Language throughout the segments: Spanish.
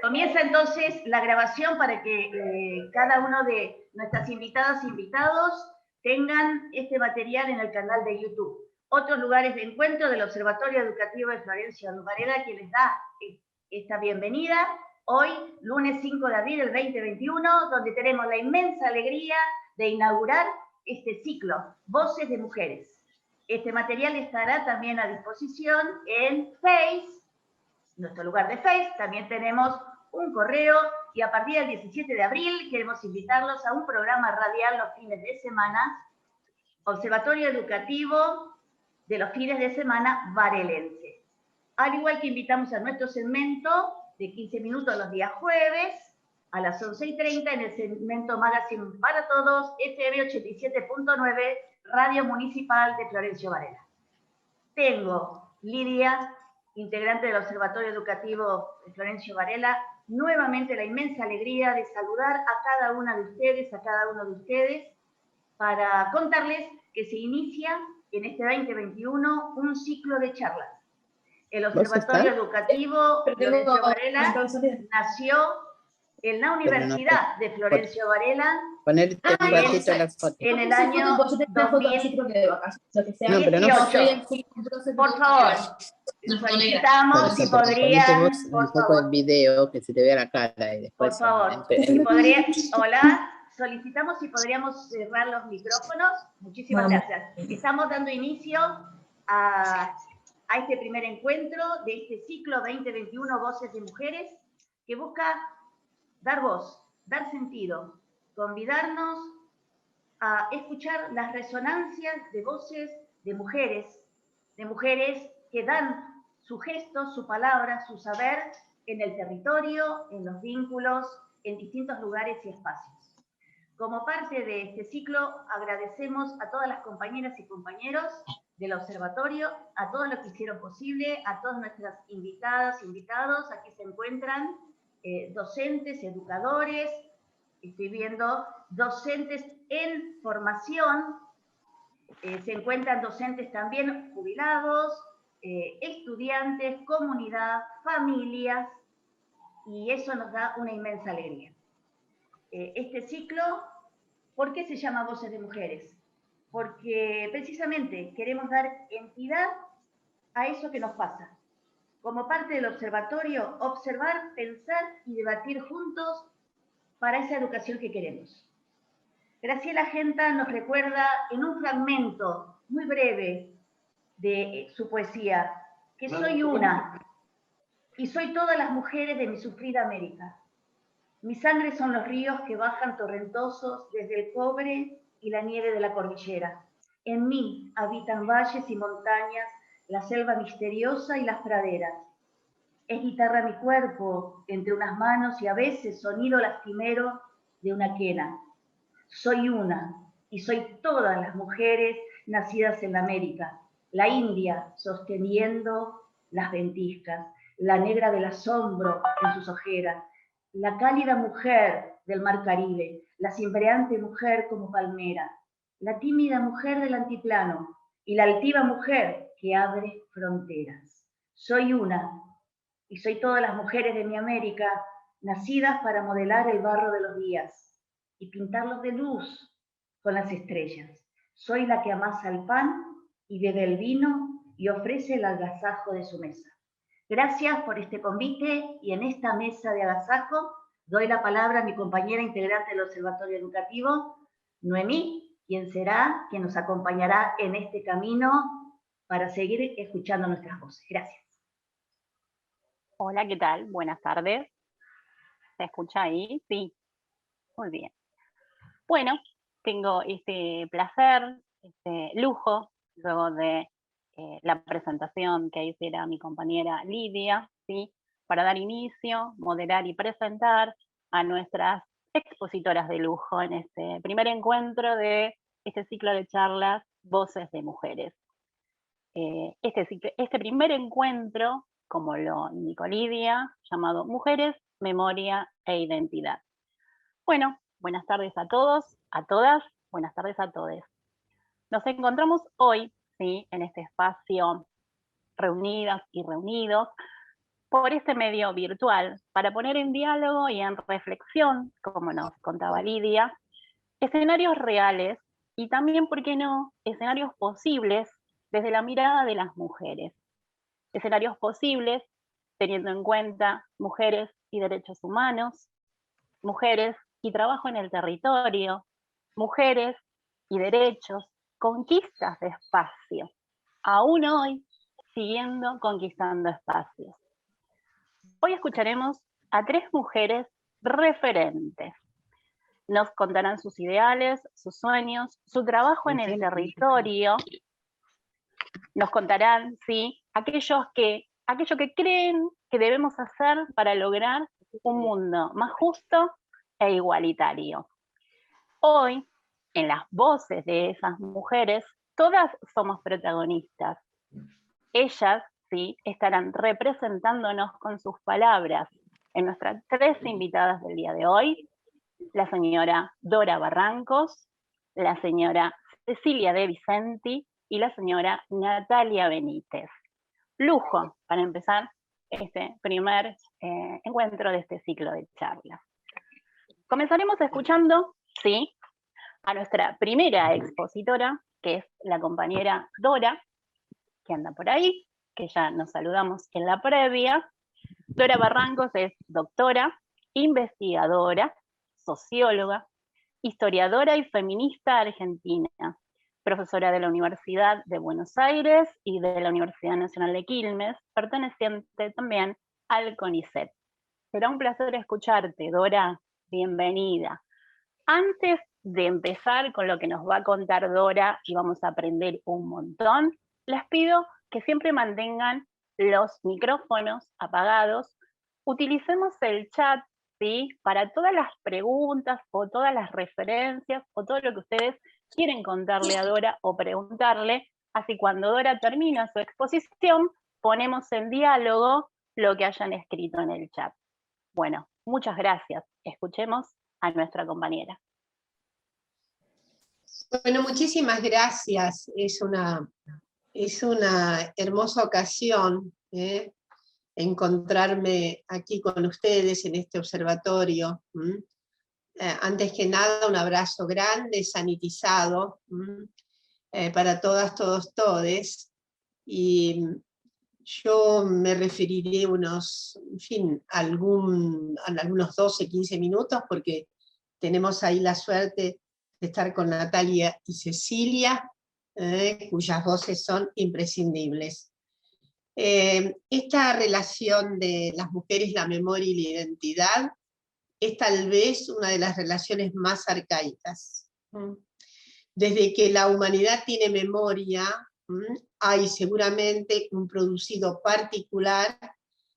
Comienza entonces la grabación para que cada uno de nuestras invitadas e invitados tengan este material en el canal de YouTube. Otros lugares de encuentro del Observatorio Educativo de Florencio Varela, que les da esta bienvenida hoy, lunes 5 de abril del 2021, donde tenemos la inmensa alegría de inaugurar este ciclo, Voces de Mujeres. Este material estará también a disposición en Face, nuestro lugar de Face. También tenemos un correo y a partir del 17 de abril queremos invitarlos a un programa radial los fines de semana, Observatorio Educativo de los fines de semana varelense. Al igual que invitamos a nuestro segmento de 15 minutos los días jueves a las 11:30 en el segmento Magazine para Todos, FM 87.9, Radio Municipal de Florencio Varela. Tengo Lidia, integrante del Observatorio Educativo de Florencio Varela, nuevamente la inmensa alegría de saludar a cada una de ustedes, a cada uno de ustedes, para contarles que se inicia en este 2021 un ciclo de charlas. El Observatorio Educativo Florencio Varela nació en la Universidad de Florencio Varela en el año 2018. Por favor, solicitamos si podrían, por favor, el video, que se te vea la cara y después. Por favor, si podría, hola, solicitamos si podríamos cerrar los micrófonos. Muchísimas gracias. Estamos dando inicio a este primer encuentro de este ciclo 2021 Voces de Mujeres, que busca dar voz, dar sentido, convidarnos a escuchar las resonancias de voces de mujeres que dan su gesto, su palabra, su saber en el territorio, en los vínculos, en distintos lugares y espacios. Como parte de este ciclo, agradecemos a todas las compañeras y compañeros del observatorio, a todos los que hicieron posible, a todas nuestras invitadas, invitados, aquí se encuentran docentes, educadores, estoy viendo docentes en formación, se encuentran docentes también jubilados, estudiantes, comunidad, familias, y eso nos da una inmensa alegría. Este ciclo, ¿por qué se llama Voces de Mujeres? Porque precisamente queremos dar entidad a eso que nos pasa. Como parte del observatorio, observar, pensar y debatir juntos para esa educación que queremos. Graciela Genta nos recuerda en un fragmento muy breve de su poesía que soy una y soy todas las mujeres de mi sufrida América. Mi sangre son los ríos que bajan torrentosos desde el cobre y la nieve de la cordillera. En mí habitan valles y montañas, la selva misteriosa y las praderas. Es guitarra mi cuerpo entre unas manos y a veces sonido lastimero de una quena. Soy una y soy todas las mujeres nacidas en América. La india sosteniendo las ventiscas, la negra del asombro en sus ojeras, la cálida mujer del mar Caribe, la cimbreante mujer como palmera, la tímida mujer del altiplano y la altiva mujer que abre fronteras. Soy una y soy todas las mujeres de mi América, nacidas para modelar el barro de los días y pintarlos de luz con las estrellas. Soy la que amasa el pan y bebe el vino y ofrece el agasajo de su mesa. Gracias por este convite y en esta mesa de agasajo doy la palabra a mi compañera integrante del Observatorio Educativo, Noemí, quien nos acompañará en este camino para seguir escuchando nuestras voces. Gracias. Hola, ¿qué tal? Buenas tardes. ¿Se escucha ahí? Sí. Muy bien. Bueno, tengo este placer, este lujo, luego de la presentación que hiciera mi compañera Lidia, ¿sí? Para dar inicio, moderar y presentar a nuestras expositoras de lujo en este primer encuentro de este ciclo de charlas Voces de Mujeres. Este primer encuentro, como lo indicó Lidia, llamado Mujeres, Memoria e Identidad. Bueno, buenas tardes a todos, a todas, buenas tardes a todos. Nos encontramos hoy, ¿sí? En este espacio reunidas y reunidos por este medio virtual, para poner en diálogo y en reflexión, como nos contaba Lidia, escenarios reales y también, ¿por qué no?, escenarios posibles desde la mirada de las mujeres. Escenarios posibles teniendo en cuenta mujeres y derechos humanos, mujeres y trabajo en el territorio, mujeres y derechos, conquistas de espacio, aún hoy siguiendo conquistando espacios. Hoy escucharemos a 3 mujeres referentes. Nos contarán sus ideales, sus sueños, su trabajo en el territorio. Nos contarán, ¿sí?, aquello que creen que debemos hacer para lograr un mundo más justo e igualitario. Hoy, en las voces de esas mujeres, todas somos protagonistas. Ellas, sí, estarán representándonos con sus palabras en nuestras 3 invitadas del día de hoy: la señora Dora Barrancos, la señora Cecilia De Vicenti y la señora Natalia Benítez. Lujo para empezar este primer encuentro de este ciclo de charlas. Comenzaremos escuchando, sí, a nuestra primera expositora, que es la compañera Dora, que anda por ahí, que ya nos saludamos en la previa. Dora Barrancos es doctora, investigadora, socióloga, historiadora y feminista argentina, profesora de la Universidad de Buenos Aires y de la Universidad Nacional de Quilmes, perteneciente también al CONICET. Será un placer escucharte, Dora. Bienvenida. Antes de empezar con lo que nos va a contar Dora, y vamos a aprender un montón, les pido que siempre mantengan los micrófonos apagados. Utilicemos el chat, ¿sí?, para todas las preguntas o todas las referencias o todo lo que ustedes quieren contarle a Dora o preguntarle. Así cuando Dora termina su exposición, ponemos en diálogo lo que hayan escrito en el chat. Bueno, muchas gracias. Escuchemos a nuestra compañera. Bueno, muchísimas gracias. Es una hermosa ocasión encontrarme aquí con ustedes en este observatorio. Antes que nada, un abrazo grande, sanitizado, para todas, todos, todes. Y yo me referiré algunos 12, 15 minutos, porque tenemos ahí la suerte de estar con Natalia y Cecilia, cuyas voces son imprescindibles. Esta relación de las mujeres, la memoria y la identidad es tal vez una de las relaciones más arcaicas. Desde que la humanidad tiene memoria, hay seguramente un producido particular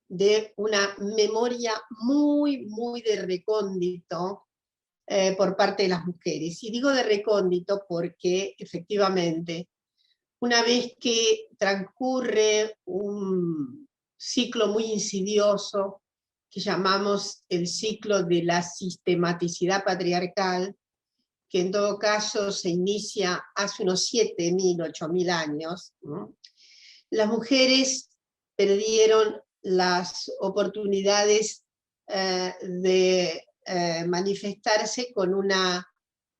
de una memoria muy, muy de recóndito por parte de las mujeres. Y digo de recóndito porque efectivamente, una vez que transcurre un ciclo muy insidioso que llamamos el ciclo de la sistematicidad patriarcal, que en todo caso se inicia hace unos 7.000, 8.000 años, ¿no?, las mujeres perdieron las oportunidades de manifestarse con una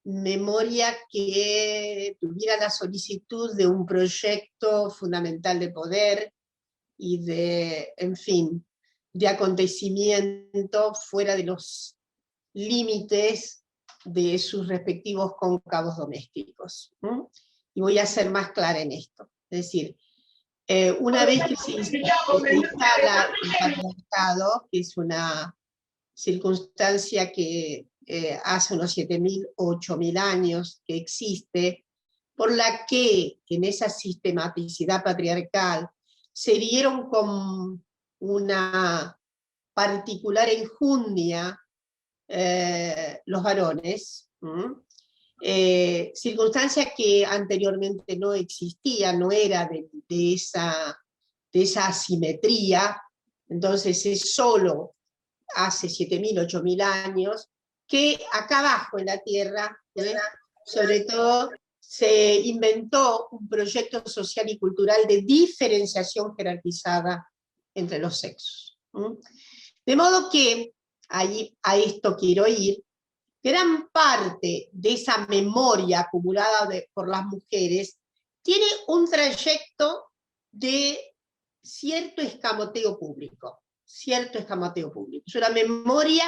memoria que tuviera la solicitud de un proyecto fundamental de poder y en fin, de acontecimiento fuera de los límites de sus respectivos cóncavos domésticos. Y voy a ser más clara en esto. Es decir, una vez que se instala el patriarcado, que es una circunstancia que hace unos 7.000 o 8.000 años que existe, por la que en esa sistematicidad patriarcal se vieron con una particular enjundia los varones, circunstancia que anteriormente no existía, no era de esa asimetría. Entonces es solo hace 7.000, 8.000 años que acá abajo en la Tierra, sobre todo, se inventó un proyecto social y cultural de diferenciación jerarquizada entre los sexos. De modo que, ahí, a esto quiero ir, gran parte de esa memoria acumulada por las mujeres tiene un trayecto de cierto escamoteo público, Es una memoria,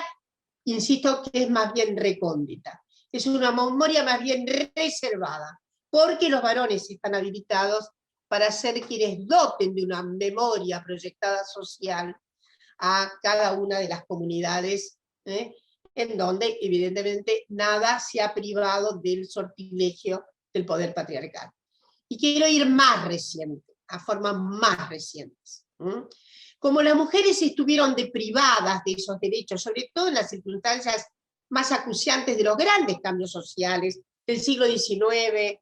insisto, que es más bien recóndita, es una memoria más bien reservada, porque los varones están habilitados para ser quienes doten de una memoria proyectada social a cada una de las comunidades, en donde evidentemente nada se ha privado del sortilegio del poder patriarcal. Y quiero ir más reciente, a formas más recientes. Como las mujeres estuvieron deprivadas de esos derechos, sobre todo en las circunstancias más acuciantes de los grandes cambios sociales del siglo XIX,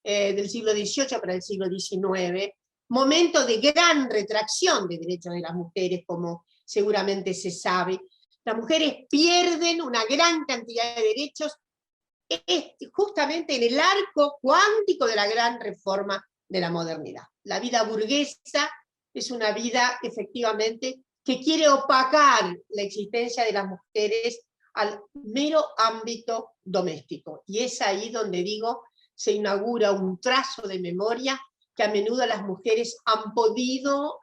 del siglo XVIII para el siglo XIX, momento de gran retracción de derechos de las mujeres, como seguramente se sabe. Las mujeres pierden una gran cantidad de derechos justamente en el arco cuántico de la gran reforma de la modernidad. La vida burguesa es una vida, efectivamente, que quiere opacar la existencia de las mujeres al mero ámbito doméstico. Y es ahí donde digo, se inaugura un trazo de memoria que a menudo las mujeres han podido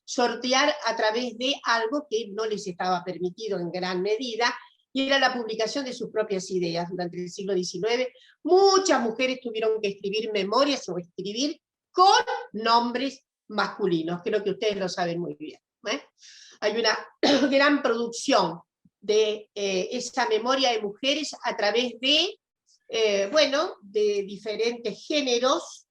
sortear a través de algo que no les estaba permitido en gran medida, y era la publicación de sus propias ideas. Durante el siglo XIX, muchas mujeres tuvieron que escribir memorias o escribir con nombres masculinos, creo que ustedes lo saben muy bien. Hay una gran producción de esa memoria de mujeres a través de, de diferentes géneros,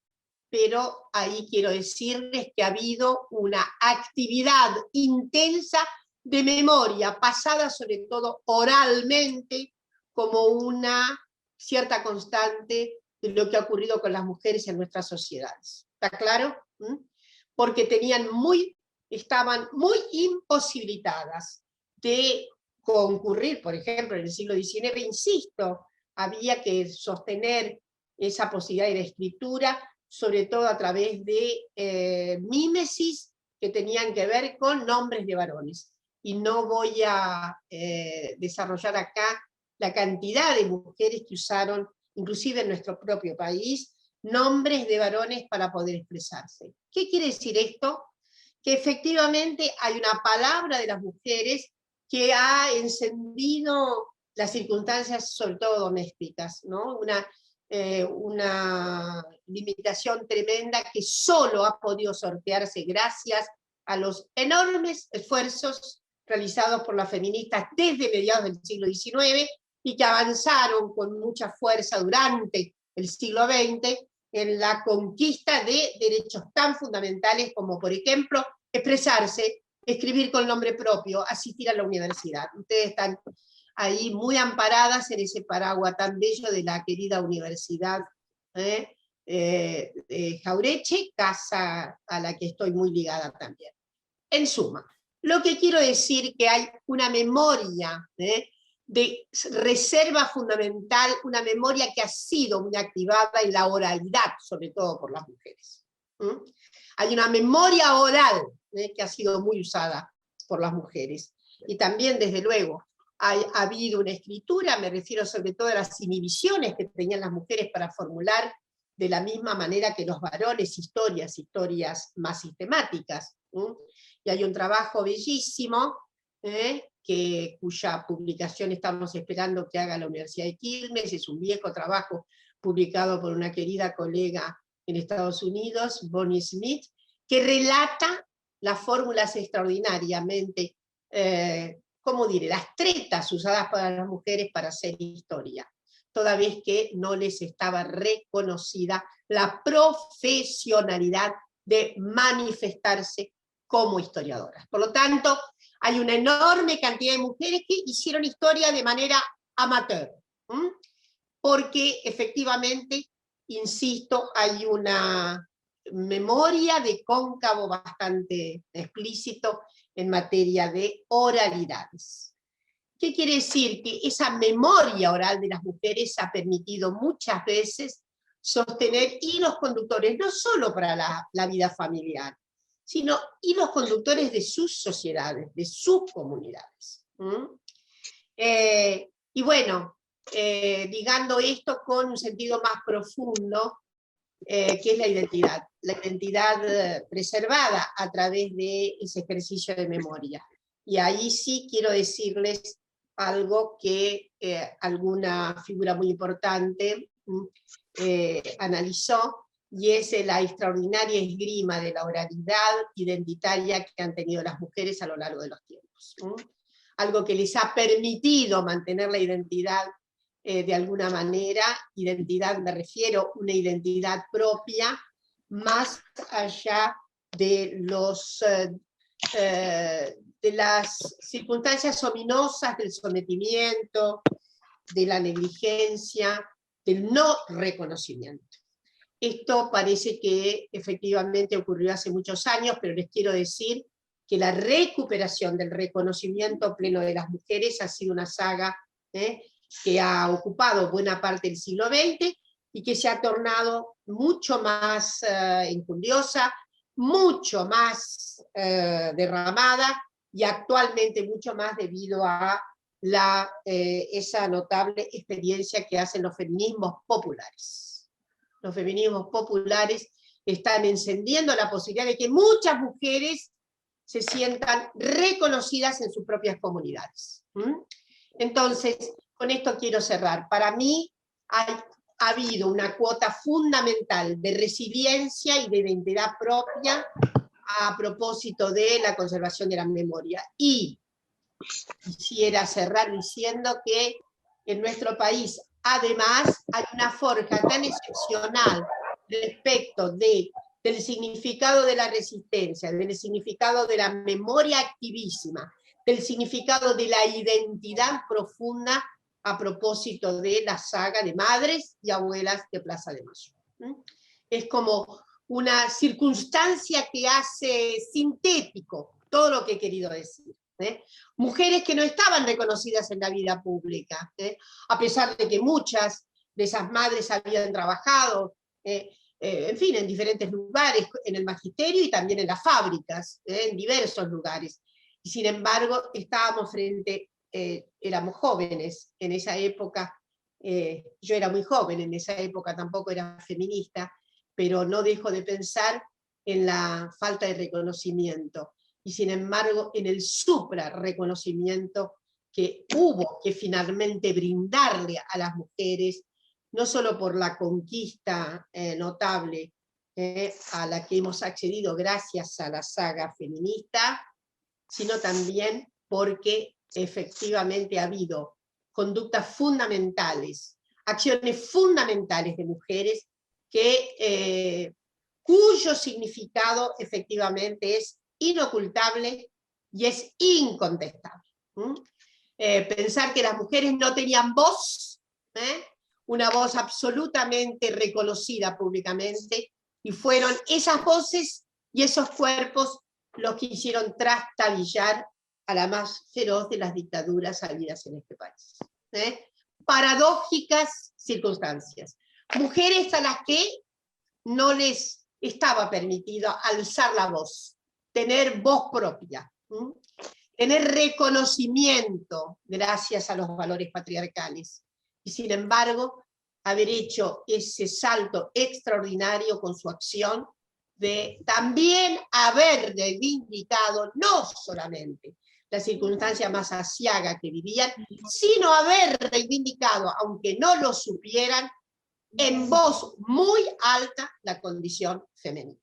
pero ahí quiero decirles que ha habido una actividad intensa de memoria, pasada sobre todo oralmente, como una cierta constante de lo que ha ocurrido con las mujeres en nuestras sociedades. ¿Está claro? Porque estaban muy imposibilitadas de concurrir, por ejemplo, en el siglo XIX, insisto, había que sostener esa posibilidad de la escritura, sobre todo a través de mímesis que tenían que ver con nombres de varones. Y no voy a desarrollar acá la cantidad de mujeres que usaron, inclusive en nuestro propio país, nombres de varones para poder expresarse. ¿Qué quiere decir esto? Que efectivamente hay una palabra de las mujeres que ha encendido las circunstancias, sobre todo domésticas, ¿no? Una limitación tremenda que solo ha podido sortearse gracias a los enormes esfuerzos realizados por las feministas desde mediados del siglo XIX y que avanzaron con mucha fuerza durante el siglo XX en la conquista de derechos tan fundamentales como, por ejemplo, expresarse, escribir con nombre propio, asistir a la universidad. Ustedes están ahí muy amparadas en ese paraguas tan bello de la querida Universidad Jauretche, casa a la que estoy muy ligada también. En suma, lo que quiero decir que hay una memoria de reserva fundamental, una memoria que ha sido muy activada en la oralidad, sobre todo por las mujeres. Hay una memoria oral que ha sido muy usada por las mujeres. Y también, desde luego, ha habido una escritura, me refiero sobre todo a las inhibiciones que tenían las mujeres para formular de la misma manera que los varones historias más sistemáticas. Y hay un trabajo bellísimo, cuya publicación estamos esperando que haga la Universidad de Quilmes, es un viejo trabajo publicado por una querida colega en Estados Unidos, Bonnie Smith, que relata las fórmulas extraordinariamente, ¿cómo diré?, las tretas usadas para las mujeres para hacer historia, toda vez que no les estaba reconocida la profesionalidad de manifestarse como historiadoras. Por lo tanto, hay una enorme cantidad de mujeres que hicieron historia de manera amateur, porque efectivamente, insisto, hay una memoria de cóncavo bastante explícito en materia de oralidades. ¿Qué quiere decir? Que esa memoria oral de las mujeres ha permitido muchas veces sostener hilos conductores, no solo para la vida familiar, sino hilos conductores de sus sociedades, de sus comunidades. Y bueno, ligando esto con un sentido más profundo, que es la identidad preservada a través de ese ejercicio de memoria. Y ahí sí quiero decirles algo que alguna figura muy importante analizó, y es la extraordinaria esgrima de la oralidad identitaria que han tenido las mujeres a lo largo de los tiempos. Algo que les ha permitido mantener la identidad de alguna manera. Identidad, me refiero, una identidad propia, más allá de las circunstancias ominosas del sometimiento, de la negligencia, del no reconocimiento. Esto parece que efectivamente ocurrió hace muchos años, pero les quiero decir que la recuperación del reconocimiento pleno de las mujeres ha sido una saga que ha ocupado buena parte del siglo XX y que se ha tornado mucho más enjundiosa, mucho más derramada, y actualmente mucho más debido a esa notable experiencia que hacen los feminismos populares. Los feminismos populares están encendiendo la posibilidad de que muchas mujeres se sientan reconocidas en sus propias comunidades. Entonces, con esto quiero cerrar. Para mí ha habido una cuota fundamental de resiliencia y de identidad propia a propósito de la conservación de la memoria. Y quisiera cerrar diciendo que en nuestro país, además, hay una forja tan excepcional respecto del significado de la resistencia, del significado de la memoria activísima, del significado de la identidad profunda a propósito de la saga de madres y abuelas de Plaza de Mayo. Es como una circunstancia que hace sintético todo lo que he querido decir. Mujeres que no estaban reconocidas en la vida pública, a pesar de que muchas de esas madres habían trabajado, en fin, en diferentes lugares, en el magisterio y también en las fábricas, en diversos lugares. Y sin embargo, estábamos éramos jóvenes en esa época, yo era muy joven en esa época, tampoco era feminista, pero no dejo de pensar en la falta de reconocimiento, y sin embargo en el supra-reconocimiento que hubo que finalmente brindarle a las mujeres, no solo por la conquista notable a la que hemos accedido gracias a la saga feminista, sino también porque efectivamente ha habido conductas fundamentales, acciones fundamentales de mujeres cuyo significado efectivamente es inocultable y es incontestable. Pensar que las mujeres no tenían voz, una voz absolutamente reconocida públicamente, y fueron esas voces y esos cuerpos los que hicieron trastabillar a la más feroz de las dictaduras habidas en este país. Paradójicas circunstancias. Mujeres a las que no les estaba permitido alzar la voz, tener voz propia, tener reconocimiento gracias a los valores patriarcales, y sin embargo haber hecho ese salto extraordinario con su acción de también haber reivindicado no solamente la circunstancia más aciaga que vivían, sino haber reivindicado, aunque no lo supieran, en voz muy alta la condición femenina,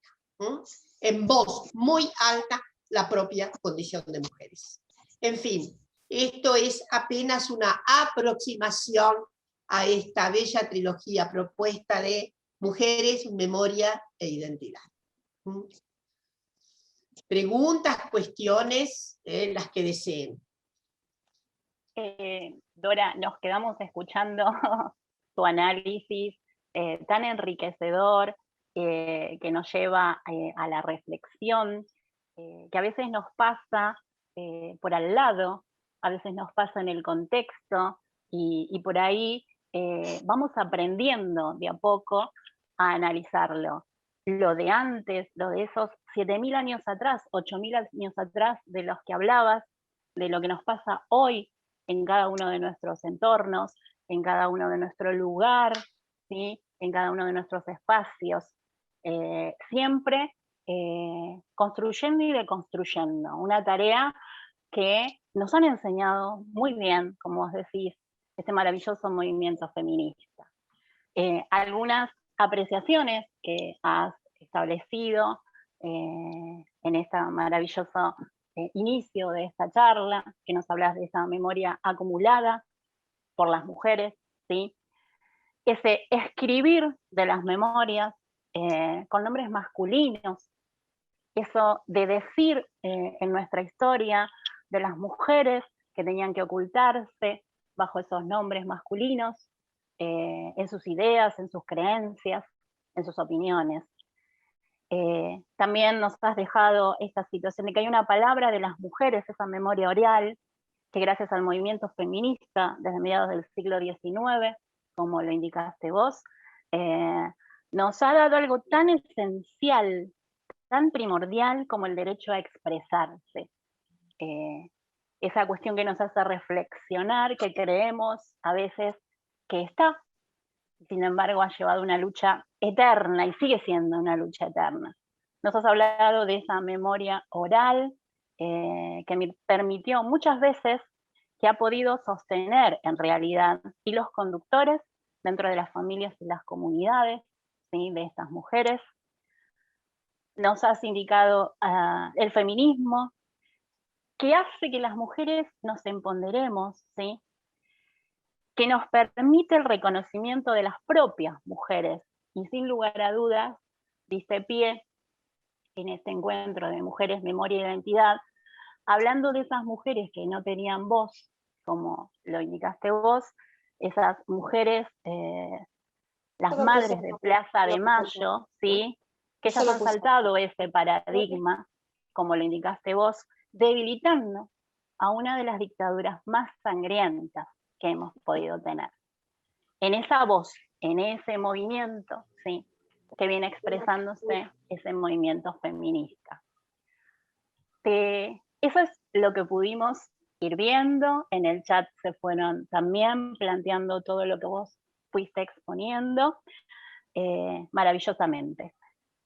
en voz muy alta la propia condición de mujeres. En fin, esto es apenas una aproximación a esta bella trilogía propuesta de mujeres, memoria e identidad. Preguntas, cuestiones, las que deseen. Dora, nos quedamos escuchando tu análisis tan enriquecedor, que nos lleva a la reflexión, que a veces nos pasa por al lado, a veces nos pasa en el contexto, y por ahí vamos aprendiendo de a poco a analizarlo. lo de antes, lo de esos 7.000 años atrás, 8.000 años atrás, de los que hablabas, de lo que nos pasa hoy en cada uno de nuestros entornos, en cada uno de nuestro lugar, ¿sí? En cada uno de nuestros espacios. Siempre construyendo y deconstruyendo. Una tarea que nos han enseñado muy bien, como vos decís, este maravilloso movimiento feminista. Algunas apreciaciones que has establecido en este maravilloso inicio de esta charla, que nos hablas de esa memoria acumulada por las mujeres, ¿sí? Ese escribir de las memorias con nombres masculinos, eso de decir en nuestra historia de las mujeres que tenían que ocultarse bajo esos nombres masculinos, en sus ideas, en sus creencias, en sus opiniones. También nos has dejado esta situación de que hay una palabra de las mujeres, esa memoria oral, que gracias al movimiento feminista desde mediados del siglo XIX, como lo indicaste vos, nos ha dado algo tan esencial, tan primordial como el derecho a expresarse. Esa cuestión que nos hace reflexionar, que creemos a veces que está, sin embargo ha llevado una lucha eterna y sigue siendo una lucha eterna. Nos has hablado de esa memoria oral que me permitió muchas veces, que ha podido sostener en realidad hilos conductores dentro de las familias y las comunidades, ¿sí? De estas mujeres. Nos has indicado el feminismo, que hace que las mujeres nos empoderemos, ¿sí? Que nos permite el reconocimiento de las propias mujeres, y sin lugar a dudas, diste pie en este encuentro de Mujeres, Memoria e Identidad, hablando de esas mujeres que no tenían voz, como lo indicaste vos, esas mujeres, las madres de Plaza de Mayo, ¿sí? Que ellas han saltado ese paradigma, como lo indicaste vos, debilitando a una de las dictaduras más sangrientas que hemos podido tener. En esa voz, en ese movimiento, ¿sí? Que viene expresándose ese movimiento feminista. Eso es lo que pudimos ir viendo, en el chat se fueron también planteando todo lo que vos fuiste exponiendo maravillosamente.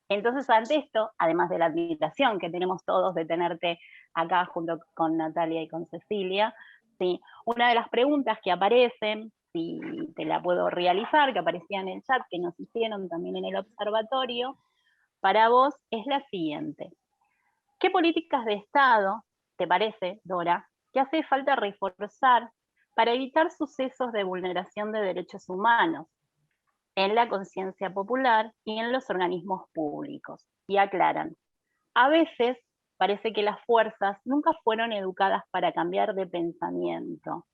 Entonces, ante esto, además de la admiración que tenemos todos de tenerte acá junto con Natalia y con Cecilia, ¿sí? Una de las preguntas que aparecen, si te la puedo realizar, que aparecía en el chat, que nos hicieron también en el observatorio, para vos es la siguiente. ¿Qué políticas de Estado, te parece, Dora, que hace falta reforzar para evitar sucesos de vulneración de derechos humanos en la conciencia popular y en los organismos públicos? Y aclaran, a veces parece que las fuerzas nunca fueron educadas para cambiar de pensamiento.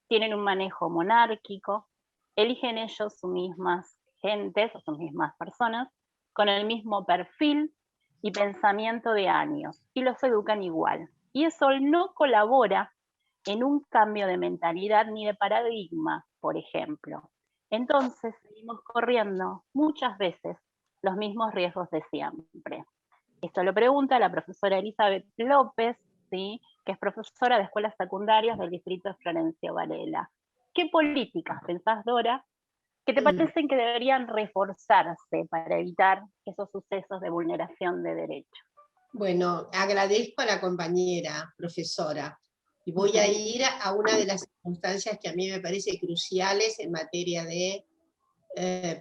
Tienen un manejo monárquico, eligen ellos sus mismas gentes o sus mismas personas con el mismo perfil y pensamiento de años, y los educan igual. Y eso no colabora en un cambio de mentalidad ni de paradigma, por ejemplo. Entonces seguimos corriendo muchas veces los mismos riesgos de siempre. Esto lo pregunta la profesora Elizabeth López, ¿sí? Que es profesora de escuelas secundarias del distrito de Florencio Varela. ¿Qué políticas pensás, Dora, que te parecen que deberían reforzarse para evitar esos sucesos de vulneración de derechos? Bueno, agradezco a la compañera profesora y voy a ir a una de las circunstancias que a mí me parece cruciales en materia de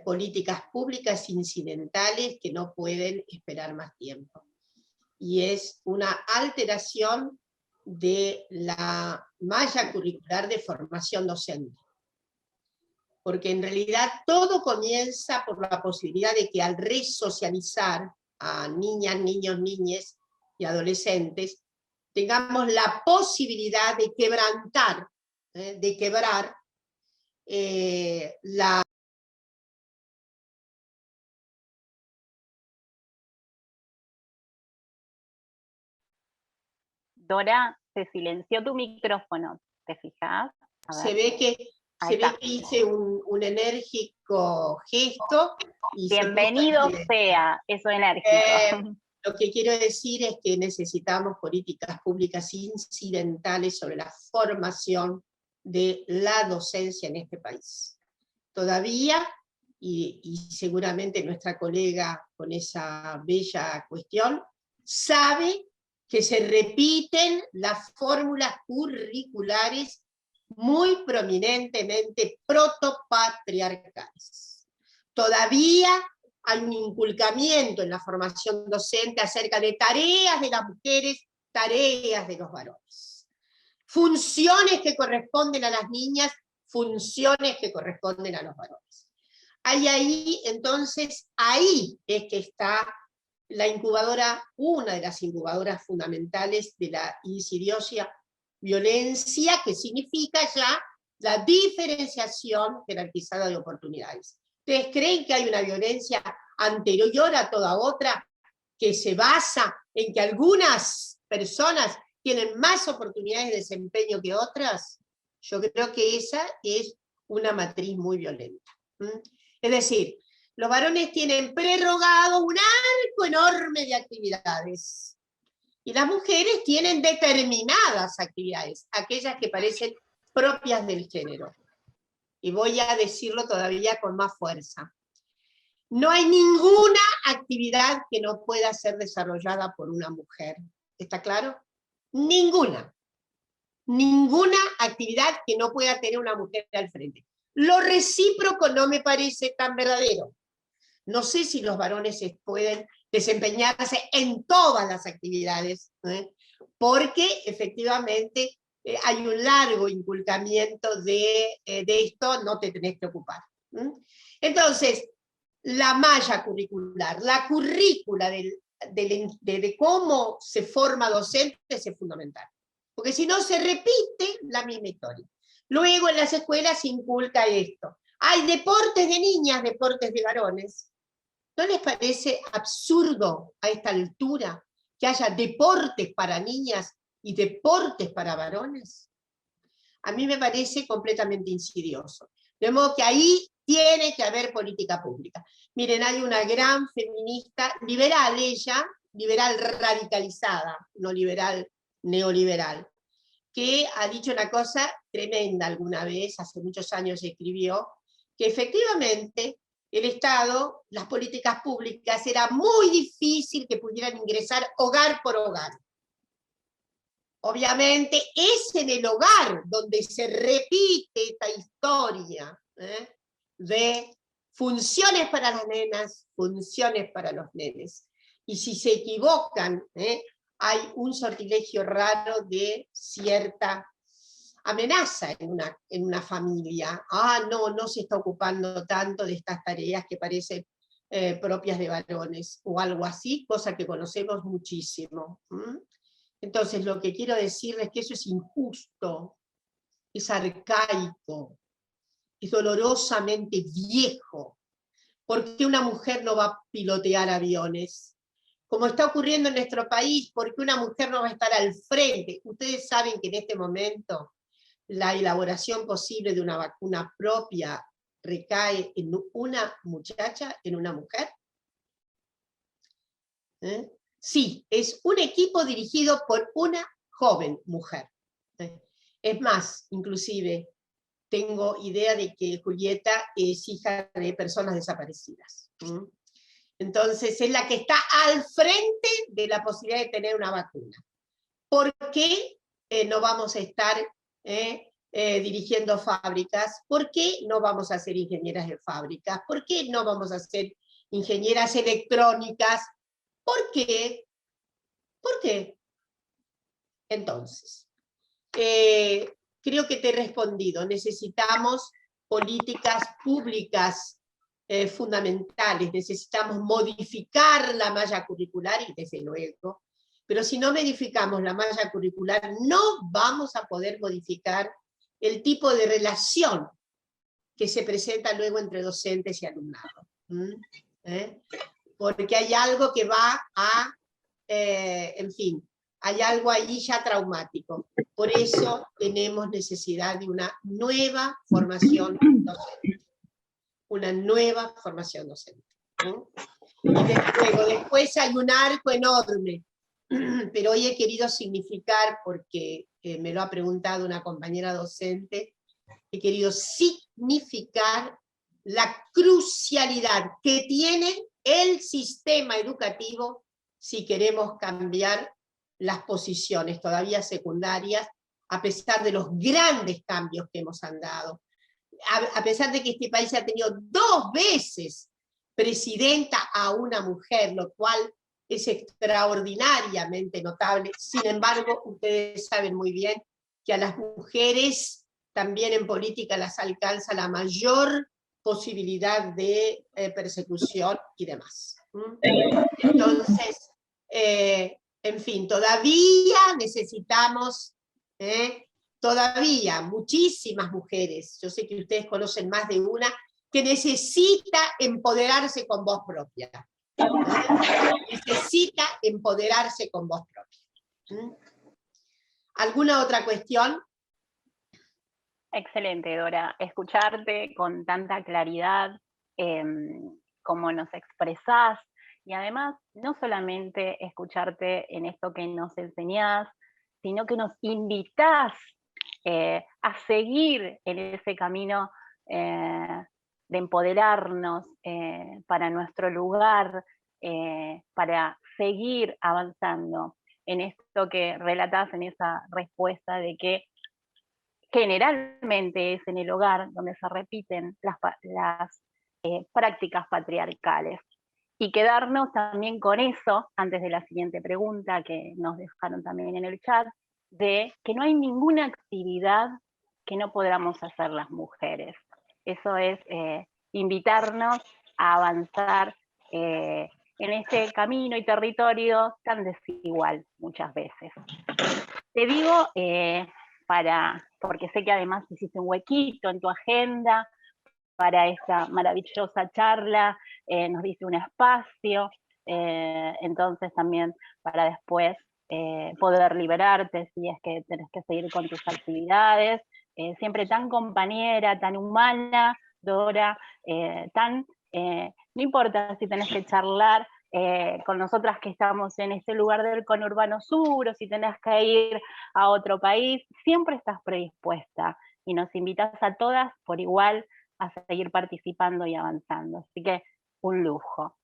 políticas públicas incidentales que no pueden esperar más tiempo. Y es una alteración de la malla curricular de formación docente. Porque en realidad todo comienza por la posibilidad de que al resocializar a niñas, niños, niñas y adolescentes, tengamos la posibilidad de quebrantar, de quebrar la... Dora, se silenció tu micrófono, ¿te fijas? Se ve que Ahí Se ve está. que hice un enérgico gesto. Y Bienvenido sea eso enérgico. Lo que quiero decir es que necesitamos políticas públicas incidentales sobre la formación de la docencia en este país. Todavía, y seguramente nuestra colega con esa bella cuestión, sabe que se repiten las fórmulas curriculares muy prominentemente protopatriarcales. Todavía hay un inculcamiento en la formación docente acerca de tareas de las mujeres, tareas de los varones. Funciones que corresponden a las niñas, funciones que corresponden a los varones. Hay ahí, entonces, ahí es que está la incubadora, una de las incubadoras fundamentales de la insidiosa violencia, que significa ya la diferenciación jerarquizada de oportunidades. ¿Ustedes creen que hay una violencia anterior a toda otra que se basa en que algunas personas tienen más oportunidades de desempeño que otras? Yo creo que esa es una matriz muy violenta. Es decir, los varones tienen prerrogado un arco enorme de actividades y las mujeres tienen determinadas actividades, aquellas que parecen propias del género. Y voy a decirlo todavía con más fuerza. No hay ninguna actividad que no pueda ser desarrollada por una mujer. ¿Está claro? Ninguna. Ninguna actividad que no pueda tener una mujer al frente. Lo recíproco no me parece tan verdadero. No sé si los varones pueden desempeñarse en todas las actividades, porque efectivamente hay un largo inculcamiento de esto, no te tenés que ocupar. Entonces, la malla curricular, la currícula de cómo se forma docente es fundamental, porque si no se repite la misma historia. Luego en las escuelas se inculca esto. Hay deportes de niñas, deportes de varones. ¿No les parece absurdo a esta altura que haya deportes para niñas y deportes para varones? A mí me parece completamente insidioso. De modo que ahí tiene que haber política pública. Miren, hay una gran feminista, liberal ella, liberal radicalizada, no liberal neoliberal, que ha dicho una cosa tremenda alguna vez, hace muchos años escribió, que efectivamente el Estado, las políticas públicas, era muy difícil que pudieran ingresar hogar por hogar. Obviamente es en el hogar donde se repite esta historia de funciones para las nenas, funciones para los nenes. Y si se equivocan, hay un sortilegio raro de cierta amenaza en una familia. No se está ocupando tanto de estas tareas que parecen propias de varones, o algo así, cosa que conocemos muchísimo. Entonces lo que quiero decirles es que eso es injusto, es arcaico, es dolorosamente viejo. ¿Por qué una mujer no va a pilotear aviones? Como está ocurriendo en nuestro país, ¿por qué una mujer no va a estar al frente? Ustedes saben que en este momento la elaboración posible de una vacuna propia recae en una muchacha, en una mujer. Sí, es un equipo dirigido por una joven mujer. Es más, inclusive, tengo idea de que Julieta es hija de personas desaparecidas. Entonces es la que está al frente de la posibilidad de tener una vacuna. ¿Por qué no vamos a estar dirigiendo fábricas? ¿Por qué no vamos a ser ingenieras de fábricas? ¿Por qué no vamos a ser ingenieras electrónicas? ¿Por qué? ¿Por qué? Entonces, creo que te he respondido. Necesitamos políticas públicas fundamentales, necesitamos modificar la malla curricular, y desde luego, pero si no modificamos la malla curricular, no vamos a poder modificar el tipo de relación que se presenta luego entre docentes y alumnado. Porque hay algo que va a, en fin, hay algo ahí ya traumático. Por eso tenemos necesidad de una nueva formación docente. Una nueva formación docente. Y después hay un arco enorme, pero hoy he querido significar, porque me lo ha preguntado una compañera docente, he querido significar la crucialidad que tiene el sistema educativo si queremos cambiar las posiciones todavía secundarias, a pesar de los grandes cambios que hemos andado, a pesar de que este país ha tenido 2 veces presidenta a una mujer, lo cual es extraordinariamente notable. Sin embargo, ustedes saben muy bien que a las mujeres también en política las alcanza la mayor posibilidad de persecución y demás. Entonces, en fin, todavía necesitamos, todavía muchísimas mujeres, yo sé que ustedes conocen más de una, que necesita empoderarse con voz propia. Necesita empoderarse con voz propia. ¿Alguna otra cuestión? Excelente, Dora. Escucharte con tanta claridad, como nos expresás, y además no solamente escucharte en esto que nos enseñás, sino que nos invitás a seguir en ese camino de empoderarnos para nuestro lugar, para seguir avanzando en esto que relatás en esa respuesta de que generalmente es en el hogar donde se repiten las prácticas patriarcales. Y quedarnos también con eso, antes de la siguiente pregunta que nos dejaron también en el chat, de que no hay ninguna actividad que no podamos hacer las mujeres. Eso es invitarnos a avanzar en este camino y territorio tan desigual muchas veces. Te digo, porque sé que además hiciste un huequito en tu agenda para esta maravillosa charla, nos diste un espacio, entonces también para después poder liberarte si es que tenés que seguir con tus actividades, siempre tan compañera, tan humana, Dora, no importa si tenés que charlar con nosotras que estamos en este lugar del conurbano sur, o si tenés que ir a otro país, siempre estás predispuesta, y nos invitas a todas por igual a seguir participando y avanzando. Así que un lujo.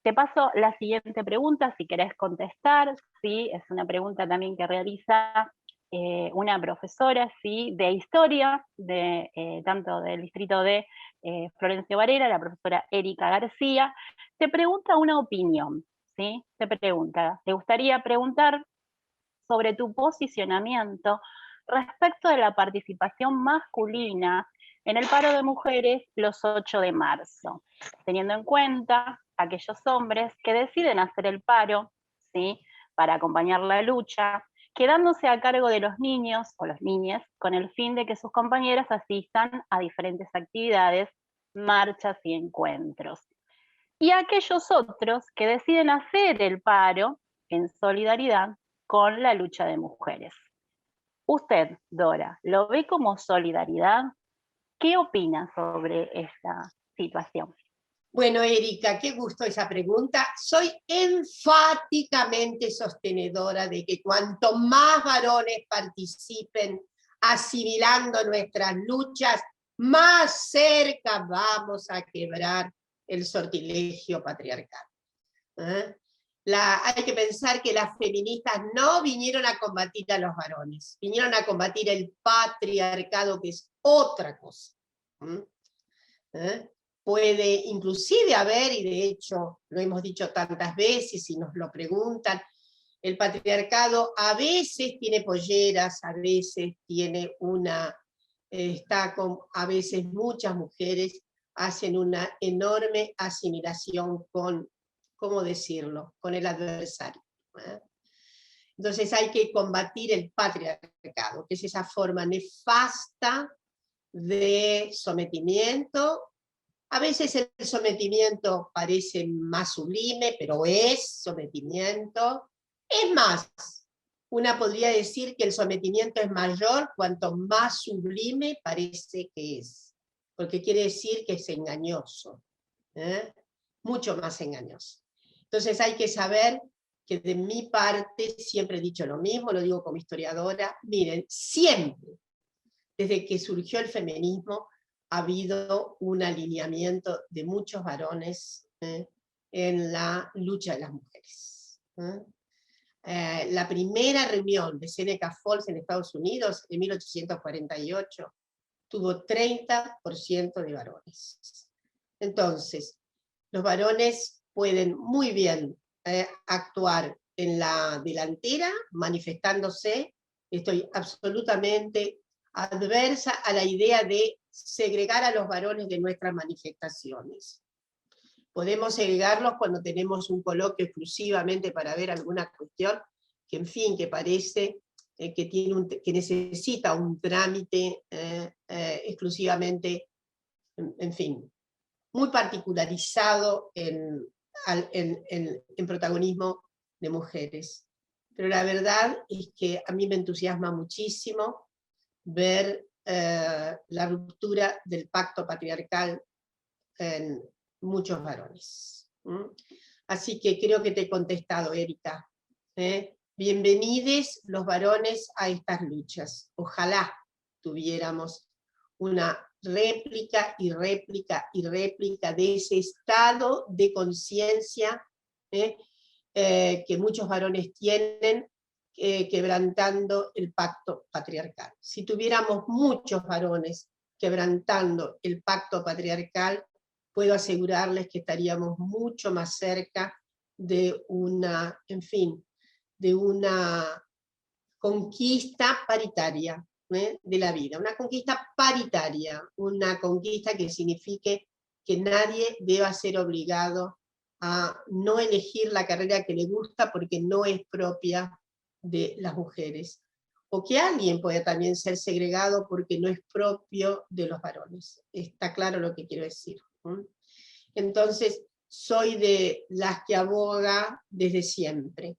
Te paso la siguiente pregunta, si querés contestar. Sí, es una pregunta también que realiza una profesora, sí, de historia, tanto del distrito de Florencio Varela, la profesora Erika García. Te pregunta una opinión, ¿sí? Te pregunta, ¿te gustaría preguntar sobre tu posicionamiento respecto de la participación masculina en el paro de mujeres los 8 de marzo, teniendo en cuenta aquellos hombres que deciden hacer el paro, ¿sí?, para acompañar la lucha, quedándose a cargo de los niños o las niñas con el fin de que sus compañeras asistan a diferentes actividades, marchas y encuentros. Y aquellos otros que deciden hacer el paro en solidaridad con la lucha de mujeres. Usted, Dora, ¿lo ve como solidaridad? ¿Qué opina sobre esta situación? Bueno, Erika, qué gusto esa pregunta. Soy enfáticamente sostenedora de que cuanto más varones participen asimilando nuestras luchas, más cerca vamos a quebrar el sortilegio patriarcal. Hay que pensar que las feministas no vinieron a combatir a los varones, vinieron a combatir el patriarcado, que es otra cosa. Puede inclusive haber, y de hecho lo hemos dicho tantas veces y nos lo preguntan, el patriarcado a veces tiene polleras, a veces tiene a veces muchas mujeres hacen una enorme asimilación con, ¿cómo decirlo?, con el adversario. Entonces hay que combatir el patriarcado, que es esa forma nefasta de sometimiento. A veces el sometimiento parece más sublime, pero es sometimiento. Es más, Una podría decir que el sometimiento es mayor cuanto más sublime parece que es, porque quiere decir que es engañoso, mucho más engañoso. Entonces hay que saber que de mi parte siempre he dicho lo mismo, lo digo como historiadora, miren, siempre, desde que surgió el feminismo, ha habido un alineamiento de muchos varones en la lucha de las mujeres. La primera reunión de Seneca Falls en Estados Unidos, en 1848, tuvo 30% de varones. Entonces, los varones pueden muy bien actuar en la delantera, manifestándose. Estoy absolutamente adversa a la idea de segregar a los varones de nuestras manifestaciones. Podemos segregarlos cuando tenemos un coloquio exclusivamente para ver alguna cuestión que, en fin, que parece que necesita un trámite exclusivamente, en fin, muy particularizado en protagonismo de mujeres. Pero la verdad es que a mí me entusiasma muchísimo ver la ruptura del pacto patriarcal en muchos varones. Así que creo que te he contestado, Erika. Bienvenidos los varones a estas luchas. Ojalá tuviéramos una réplica y réplica y réplica de ese estado de conciencia que muchos varones tienen, quebrantando el pacto patriarcal. Si tuviéramos muchos varones quebrantando el pacto patriarcal, puedo asegurarles que estaríamos mucho más cerca de una, en fin, de una conquista paritaria de la vida, una conquista paritaria, una conquista que signifique que nadie deba ser obligado a no elegir la carrera que le gusta porque no es propia de las mujeres, o que alguien pueda también ser segregado porque no es propio de los varones. Está claro lo que quiero decir. Entonces, soy de las que aboga desde siempre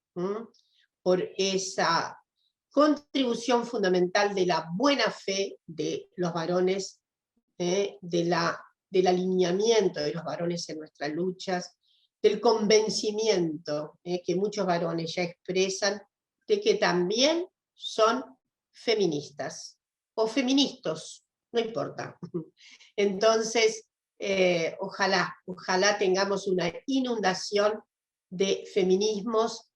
por esa contribución fundamental de la buena fe de los varones, del alineamiento de los varones en nuestras luchas, del convencimiento que muchos varones ya expresan de que también son feministas, o feministas, no importa. Entonces, ojalá tengamos una inundación de feminismos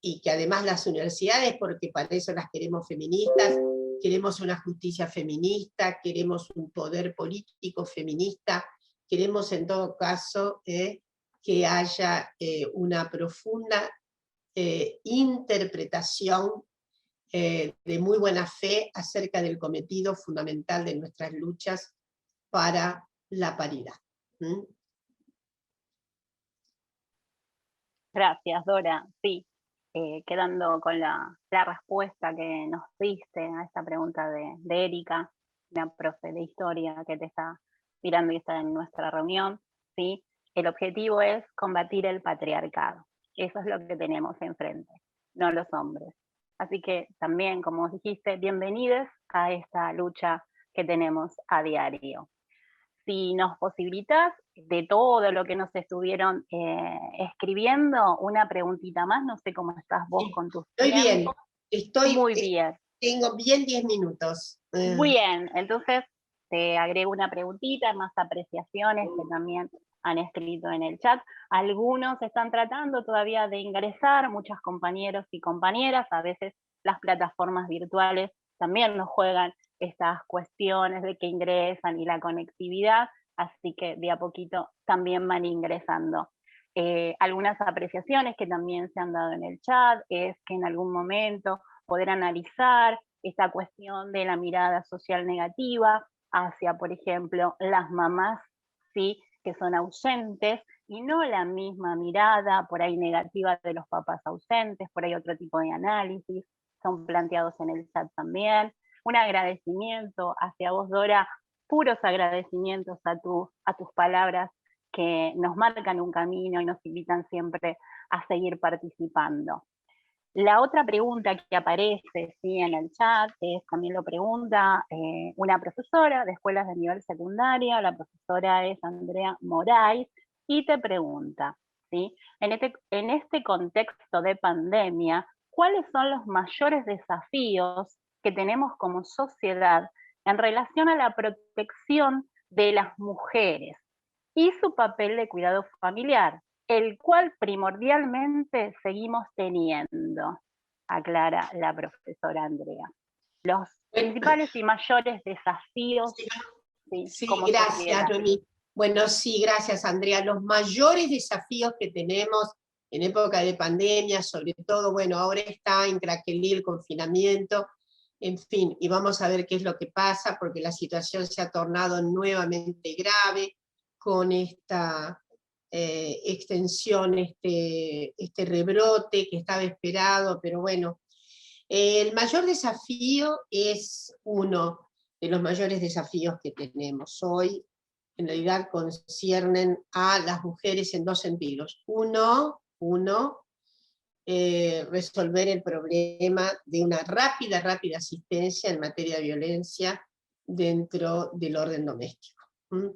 y que además las universidades, porque para eso las queremos feministas, queremos una justicia feminista, queremos un poder político feminista, queremos en todo caso que haya una profunda interpretación de muy buena fe acerca del cometido fundamental de nuestras luchas para la paridad. Gracias, Dora. Sí, quedando con la respuesta que nos diste a esta pregunta de Erika, una profe de historia que te está mirando y está en nuestra reunión, ¿sí? El objetivo es combatir el patriarcado. Eso es lo que tenemos enfrente, no los hombres. Así que también, como dijiste, bienvenidos a esta lucha que tenemos a diario. Si nos posibilitas, de todo lo que nos estuvieron escribiendo, una preguntita más, no sé cómo estás vos con tus tiempos. Estoy muy bien. Tengo bien 10 minutos. Bien, entonces te agrego una preguntita, más apreciaciones que también han escrito en el chat. Algunos están tratando todavía de ingresar, muchos compañeros y compañeras, a veces las plataformas virtuales también nos juegan estas cuestiones de que ingresan y la conectividad, así que de a poquito también van ingresando. Algunas apreciaciones que también se han dado en el chat es que en algún momento poder analizar esta cuestión de la mirada social negativa hacia, por ejemplo, las mamás, ¿sí?, que son ausentes, y no la misma mirada por ahí negativa de los papás ausentes, por ahí otro tipo de análisis, son planteados en el chat también. Un agradecimiento hacia vos, Dora, puros agradecimientos a tus palabras que nos marcan un camino y nos invitan siempre a seguir participando. La otra pregunta que aparece, ¿sí?, en el chat, también lo pregunta una profesora de escuelas de nivel secundaria, la profesora es Andrea Moraes, y te pregunta, ¿sí?, en este contexto de pandemia, ¿cuáles son los mayores desafíos que tenemos como sociedad en relación a la protección de las mujeres y su papel de cuidado familiar, el cual primordialmente seguimos teniendo? Aclara la profesora Andrea. Los principales y mayores desafíos, sí, Sí, como gracias, sociedad. Noemí. Bueno, sí, gracias, Andrea. Los mayores desafíos que tenemos en época de pandemia, sobre todo, bueno, ahora está en Craquelí el confinamiento, en fin, y vamos a ver qué es lo que pasa, porque la situación se ha tornado nuevamente grave con esta extensión, este rebrote que estaba esperado, pero bueno, el mayor desafío es uno de los mayores desafíos que tenemos hoy, en realidad conciernen a las mujeres en dos sentidos. Uno, resolver el problema de una rápida asistencia en materia de violencia dentro del orden doméstico.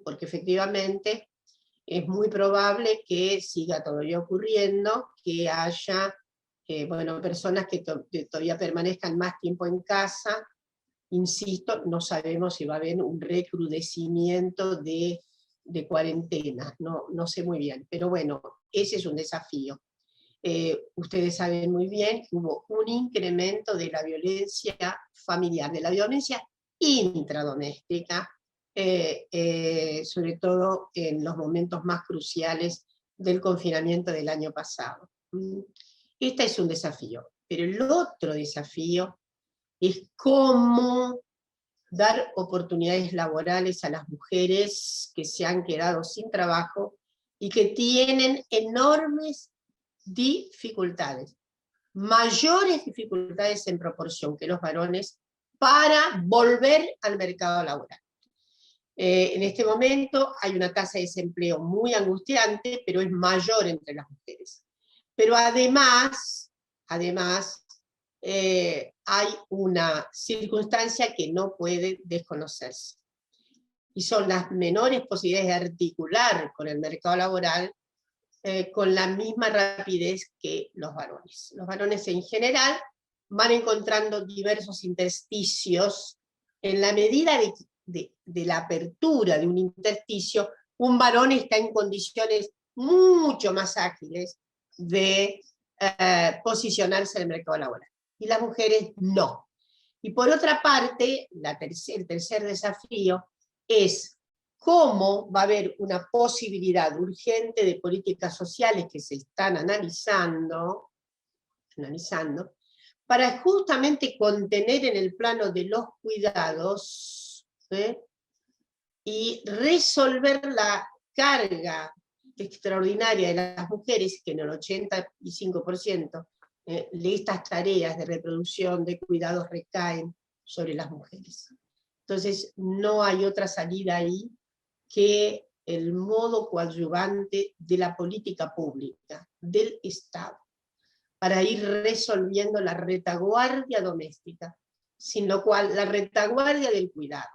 Porque efectivamente es muy probable que siga todavía ocurriendo, que haya bueno, personas que todavía permanezcan más tiempo en casa. Insisto, no sabemos si va a haber un recrudecimiento de cuarentena, no sé muy bien, pero bueno, ese es un desafío. Ustedes saben muy bien que hubo un incremento de la violencia familiar, de la violencia intradoméstica, sobre todo en los momentos más cruciales del confinamiento del año pasado. Este es un desafío, pero el otro desafío es cómo dar oportunidades laborales a las mujeres que se han quedado sin trabajo y que tienen enormes dificultades, mayores dificultades en proporción que los varones para volver al mercado laboral. En este momento hay una tasa de desempleo muy angustiante, pero es mayor entre las mujeres. Pero además hay una circunstancia que no puede desconocerse, y son las menores posibilidades de articular con el mercado laboral con la misma rapidez que los varones. Los varones en general van encontrando diversos intersticios. En la medida de la apertura de un intersticio, un varón está en condiciones mucho más ágiles de posicionarse en el mercado laboral, y las mujeres no. Y por otra parte, el tercer desafío es cómo va a haber una posibilidad urgente de políticas sociales que se están analizando para justamente contener en el plano de los cuidados y resolver la carga extraordinaria de las mujeres, que en el 85% de estas tareas de reproducción, de cuidados, recaen sobre las mujeres. Entonces no hay otra salida ahí que el modo coadyuvante de la política pública, del Estado, para ir resolviendo la retaguardia doméstica, sin lo cual la retaguardia del cuidado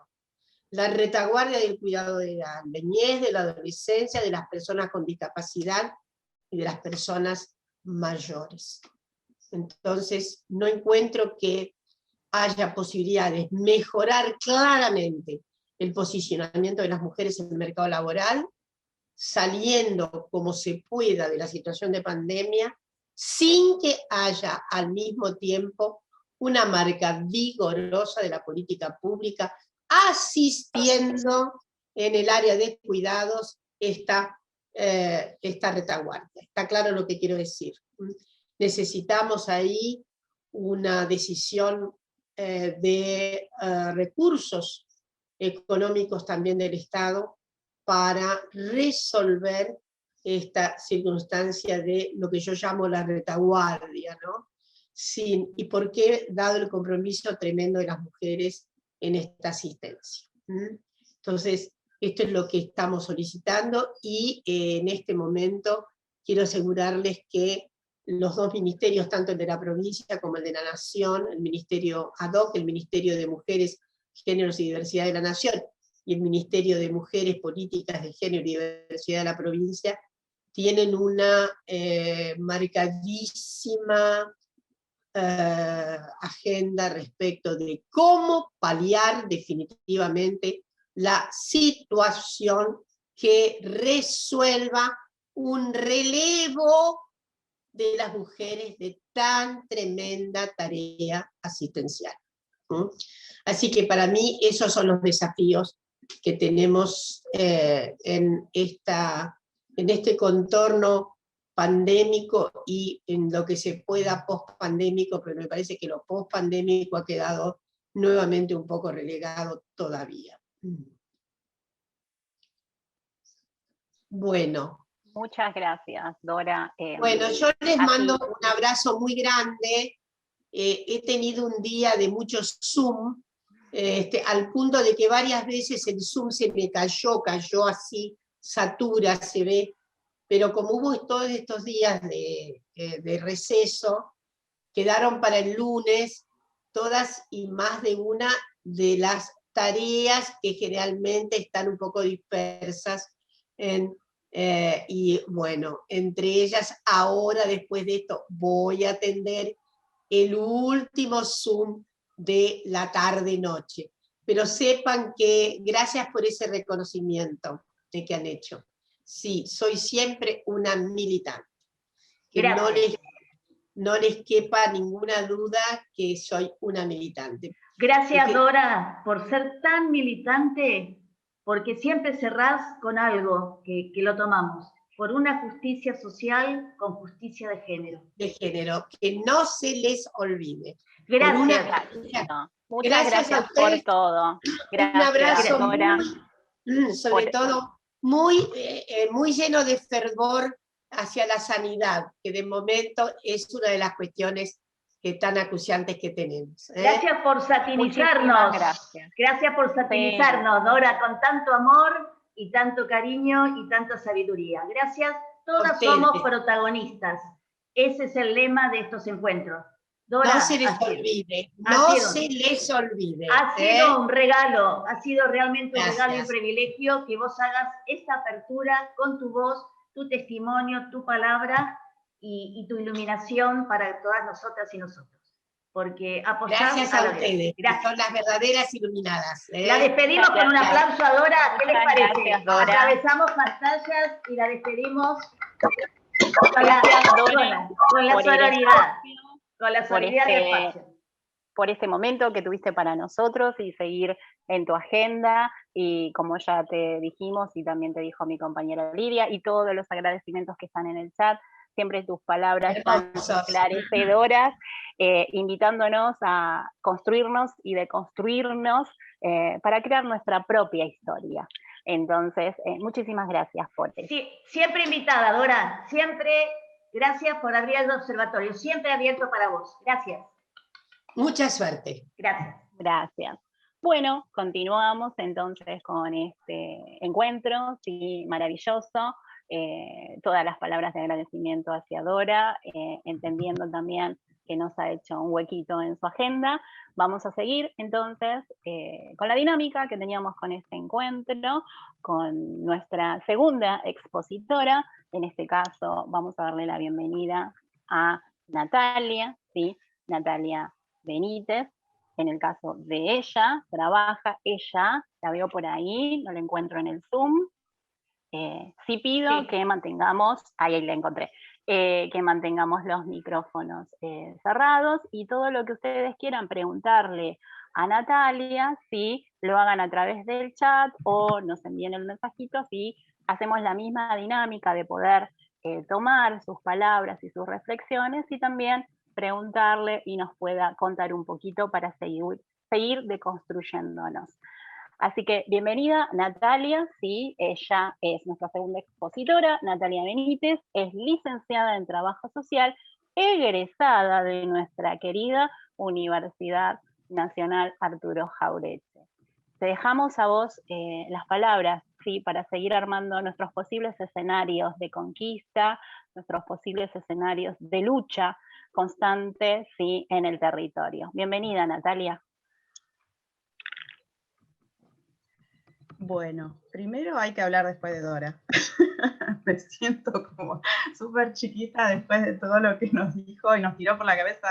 de la niñez, de la adolescencia, de las personas con discapacidad y de las personas mayores. Entonces, no encuentro que haya posibilidades de mejorar claramente el posicionamiento de las mujeres en el mercado laboral, saliendo como se pueda de la situación de pandemia, sin que haya al mismo tiempo una marca vigorosa de la política pública asistiendo en el área de cuidados esta retaguardia. Está claro lo que quiero decir. Necesitamos ahí una decisión de recursos económicos también del Estado para resolver esta circunstancia de lo que yo llamo la retaguardia, ¿no? ¿Y por qué? Dado el compromiso tremendo de las mujeres en esta asistencia. Entonces, esto es lo que estamos solicitando, y en este momento quiero asegurarles que los dos ministerios, tanto el de la provincia como el de la Nación, el ministerio ad hoc, el Ministerio de Mujeres, Géneros y Diversidad de la Nación, y el Ministerio de Mujeres, Políticas de Género y Diversidad de la provincia, tienen una marcadísima agenda respecto de cómo paliar definitivamente la situación que resuelva un relevo de las mujeres de tan tremenda tarea asistencial. Así que para mí esos son los desafíos que tenemos en este contorno pandémico y en lo que se pueda post-pandémico, pero me parece que lo post-pandémico ha quedado nuevamente un poco relegado todavía. Bueno. Muchas gracias, Dora. Bueno, yo les mando un abrazo muy grande. He tenido un día de muchos Zoom, al punto de que varias veces el Zoom se me cayó así, satura, se ve, pero como hubo todos estos días de receso, quedaron para el lunes todas y más de una de las tareas que generalmente están un poco dispersas y bueno, entre ellas ahora después de esto voy a atender el último Zoom de la tarde-noche. Pero sepan que gracias por ese reconocimiento que han hecho. Sí, soy siempre una militante. Que no les quepa ninguna duda que soy una militante. Gracias, Dora, por ser tan militante, porque siempre cerrás con algo que lo tomamos, por una justicia social con justicia de género. De género, que no se les olvide. Gracias. Muchas gracias por todo. Gracias, un abrazo, Dora. Sobre todo muy lleno de fervor hacia la sanidad, que de momento es una de las cuestiones tan acuciantes que tenemos. Gracias por satinizarnos. Gracias por satinizarnos, Dora, con tanto amor y tanto cariño y tanta sabiduría. Gracias, todas somos protagonistas. Ese es el lema de estos encuentros. Dora, no se les olvide, no se les olvide. Ha sido un regalo, ha sido realmente un regalo y un privilegio que vos hagas esta apertura con tu voz, tu testimonio, tu palabra y tu iluminación para todas nosotras y nosotros. Porque gracias a ustedes, que son las verdaderas iluminadas. La despedimos con un aplauso a Dora. ¿Qué les parece? Gracias, Dora. Atravesamos pantallas y la despedimos con la sororidad. Con la sororidad del espacio. Por este momento que tuviste para nosotros y seguir en tu agenda, y como ya te dijimos y también te dijo mi compañera Lidia, y todos los agradecimientos que están en el chat, siempre tus palabras tan esclarecedoras, invitándonos a construirnos y deconstruirnos para crear nuestra propia historia. Entonces, muchísimas gracias por eso. Sí, siempre invitada, Dora, siempre gracias por abrir el observatorio, siempre abierto para vos. Gracias. Mucha suerte. Gracias. Gracias. Bueno, continuamos entonces con este encuentro, sí, maravilloso. Todas las palabras de agradecimiento hacia Dora, entendiendo también que nos ha hecho un huequito en su agenda. Vamos a seguir entonces con la dinámica que teníamos con este encuentro, con nuestra segunda expositora. En este caso vamos a darle la bienvenida a Natalia, ¿sí? Natalia Benítez. En el caso de ella, la veo por ahí, no la encuentro en el Zoom. Sí pido que mantengamos, ahí la encontré, que mantengamos los micrófonos cerrados, y todo lo que ustedes quieran preguntarle a Natalia, sí, lo hagan a través del chat o nos envíen el mensajito, así hacemos la misma dinámica de poder tomar sus palabras y sus reflexiones y también preguntarle y nos pueda contar un poquito para seguir deconstruyéndonos. Así que bienvenida Natalia, sí, ella es nuestra segunda expositora. Natalia Benítez es licenciada en Trabajo Social, egresada de nuestra querida Universidad Nacional Arturo Jauretche. Te dejamos a vos las palabras ¿sí? Para seguir armando nuestros posibles escenarios de conquista, nuestros posibles escenarios de lucha constante, ¿sí? En el territorio. Bienvenida, Natalia. Bueno, primero hay que hablar después de Dora. Me siento como súper chiquita después de todo lo que nos dijo y nos tiró por la cabeza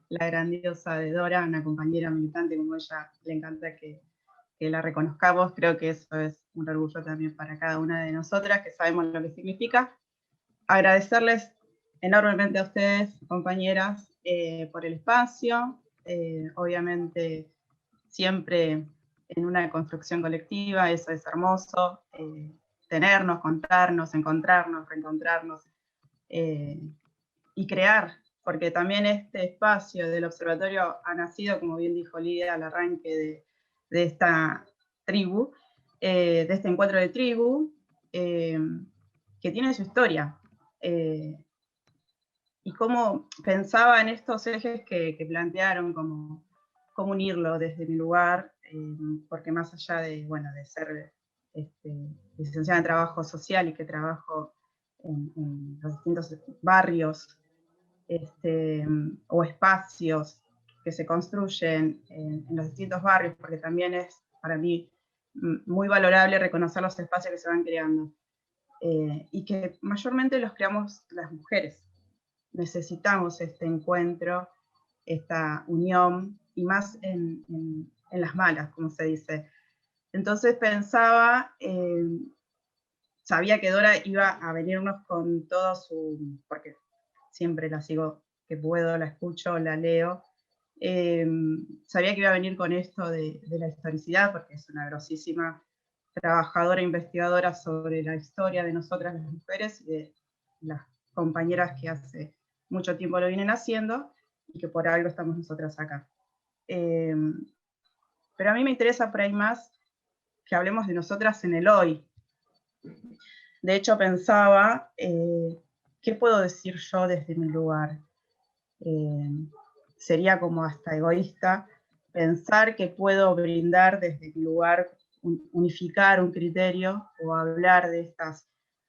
la grandiosa de Dora, una compañera militante como ella, le encanta que la reconozcamos. Creo que eso es un orgullo también para cada una de nosotras, que sabemos lo que significa. Agradecerles enormemente a ustedes, compañeras, por el espacio. Obviamente, siempre en una construcción colectiva, eso es hermoso, tenernos, contarnos, encontrarnos, reencontrarnos y crear, porque también este espacio del observatorio ha nacido, como bien dijo Lidia, al arranque de esta tribu, de este encuentro de tribu, que tiene su historia. Y cómo pensaba en estos ejes que plantearon, como cómo unirlo desde mi lugar, porque más allá de, bueno, de ser licenciada en trabajo social y que trabajo en los distintos barrios o espacios que se construyen en los distintos barrios, porque también es para mí muy valorable reconocer los espacios que se van creando, y que mayormente los creamos las mujeres. Necesitamos este encuentro, esta unión, y más en las malas, como se dice. Entonces pensaba, sabía que Dora iba a venirnos con todo su, porque siempre la sigo que puedo, la escucho, la leo, sabía que iba a venir con esto de la historicidad, porque es una grosísima trabajadora, investigadora sobre la historia de nosotras las mujeres y de las compañeras que hace mucho tiempo lo vienen haciendo, y que por algo estamos nosotras acá. Pero a mí me interesa por ahí más que hablemos de nosotras en el hoy. De hecho pensaba, ¿qué puedo decir yo desde mi lugar? Sería como hasta egoísta pensar que puedo brindar desde mi lugar, unificar un criterio o hablar de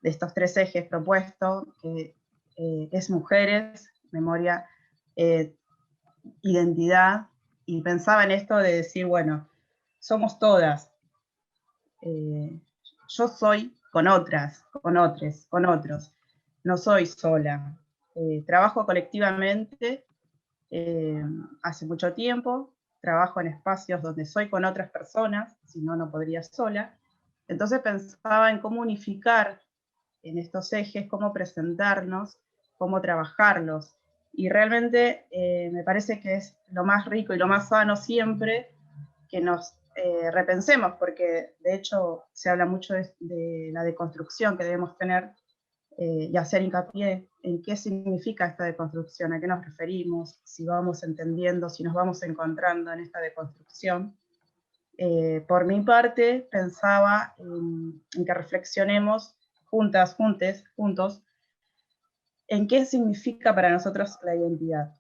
estos tres ejes propuestos, que es mujeres, memoria, identidad, y pensaba en esto de decir, bueno, somos todas. Yo soy con otras, con otros, con otros. No soy sola. Trabajo colectivamente hace mucho tiempo. Trabajo en espacios donde soy con otras personas, si no, no podría sola. Entonces pensaba en cómo unificar en estos ejes, cómo presentarnos, cómo trabajarlos. Y realmente me parece que es lo más rico y lo más sano siempre que nos repensemos, porque de hecho se habla mucho de la deconstrucción que debemos tener, y hacer hincapié en qué significa esta deconstrucción, a qué nos referimos, si vamos entendiendo, si nos vamos encontrando en esta deconstrucción. Por mi parte, pensaba en que reflexionemos juntas, juntes, juntos, en qué significa para nosotros la identidad.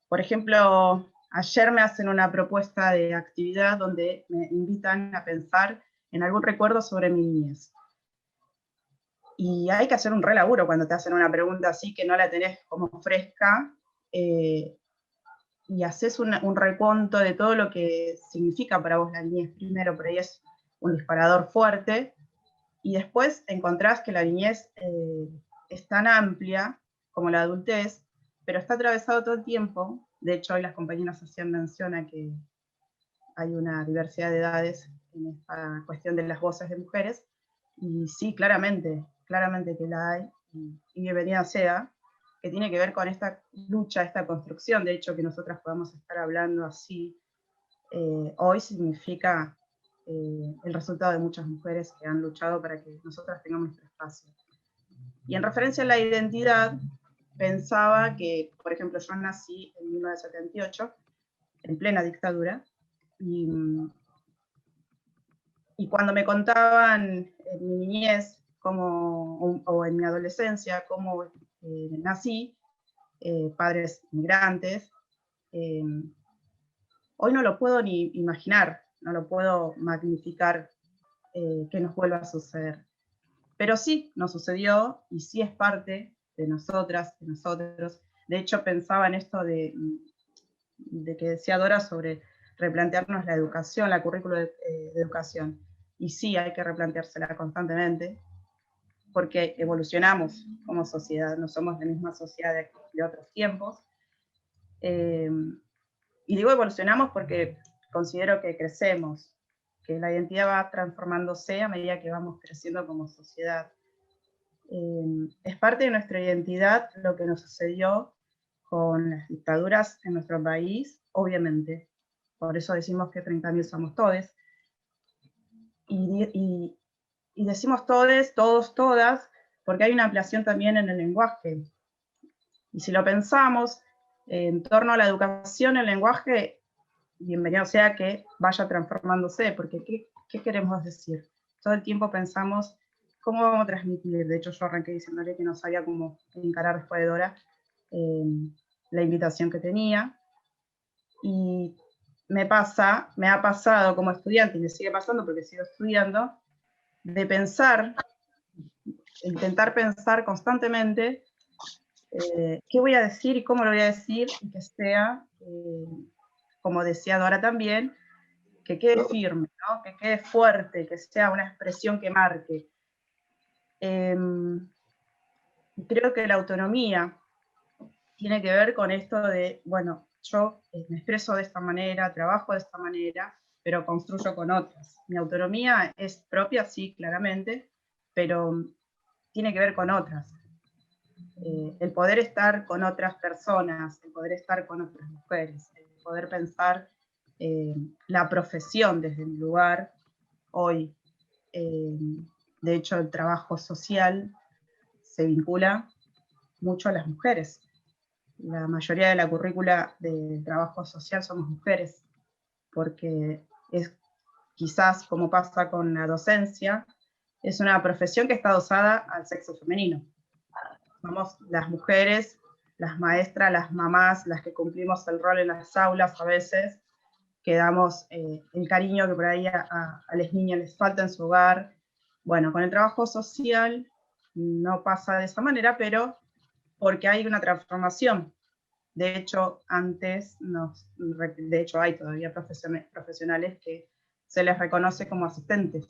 Por ejemplo, ayer me hacen una propuesta de actividad donde me invitan a pensar en algún recuerdo sobre mi niñez. Y hay que hacer un relaburo cuando te hacen una pregunta así que no la tenés como fresca, y haces un recuento de todo lo que significa para vos la niñez. Primero, por ahí es un disparador fuerte, y después encontrás que la niñez es tan amplia como la adultez, pero está atravesado todo el tiempo. De hecho, hoy las compañeras hacían mención a que hay una diversidad de edades en esta cuestión de las voces de mujeres, y sí, claramente que la hay, y bienvenida sea, que tiene que ver con esta lucha, esta construcción. De hecho, que nosotras podamos estar hablando así hoy significa el resultado de muchas mujeres que han luchado para que nosotras tengamos nuestro espacio. Y en referencia a la identidad, pensaba que, por ejemplo, yo nací en 1978, en plena dictadura, y cuando me contaban en mi niñez o en mi adolescencia cómo nací, padres migrantes, hoy no lo puedo ni imaginar, no lo puedo magnificar que nos vuelva a suceder. Pero sí nos sucedió y sí es parte de nosotras, de nosotros. De hecho, pensaba en esto de que decía Dora sobre replantearnos la educación, la currícula de educación. Y sí, hay que replanteársela constantemente, porque evolucionamos como sociedad, no somos la misma sociedad de otros tiempos. Y digo evolucionamos porque considero que crecemos, que la identidad va transformándose a medida que vamos creciendo como sociedad. Es parte de nuestra identidad lo que nos sucedió con las dictaduras en nuestro país, obviamente. Por eso decimos que 30.000 somos todes. Y decimos todes, todos, todas, porque hay una ampliación también en el lenguaje. Y si lo pensamos, en torno a la educación, el lenguaje, bienvenido sea que vaya transformándose, porque ¿qué queremos decir? Todo el tiempo pensamos, ¿cómo vamos a transmitir? De hecho, yo arranqué diciéndole que no sabía cómo encarar después de Dora la invitación que tenía. Y me ha pasado como estudiante, y me sigue pasando porque sigo estudiando, de pensar, intentar pensar constantemente qué voy a decir y cómo lo voy a decir, y que sea, como decía Dora también, que quede firme, ¿no? Que quede fuerte, que sea una expresión que marque. Creo que la autonomía tiene que ver con esto de, bueno, yo me expreso de esta manera, trabajo de esta manera, pero construyo con otras. Mi autonomía es propia, sí, claramente, pero tiene que ver con otras. El poder estar con otras personas, el poder estar con otras mujeres, el poder pensar la profesión desde mi lugar hoy. De hecho, el trabajo social se vincula mucho a las mujeres. La mayoría de la currícula de trabajo social somos mujeres, porque es quizás, como pasa con la docencia, es una profesión que está adosada al sexo femenino. Somos las mujeres, las maestras, las mamás, las que cumplimos el rol en las aulas a veces, que damos el cariño que por ahí a las niñas les falta en su hogar. Bueno, con el trabajo social no pasa de esa manera, pero porque hay una transformación. De hecho, hay todavía profesionales que se les reconoce como asistentes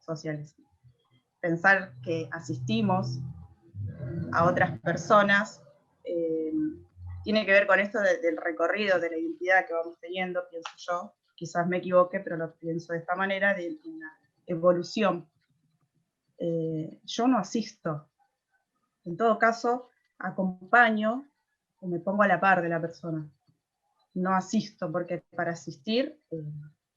sociales. Pensar que asistimos a otras personas tiene que ver con esto del recorrido de la identidad que vamos teniendo, pienso yo. Quizás me equivoque, pero lo pienso de esta manera, de una evolución. Yo no asisto. En todo caso, acompaño o me pongo a la par de la persona. No asisto, porque para asistir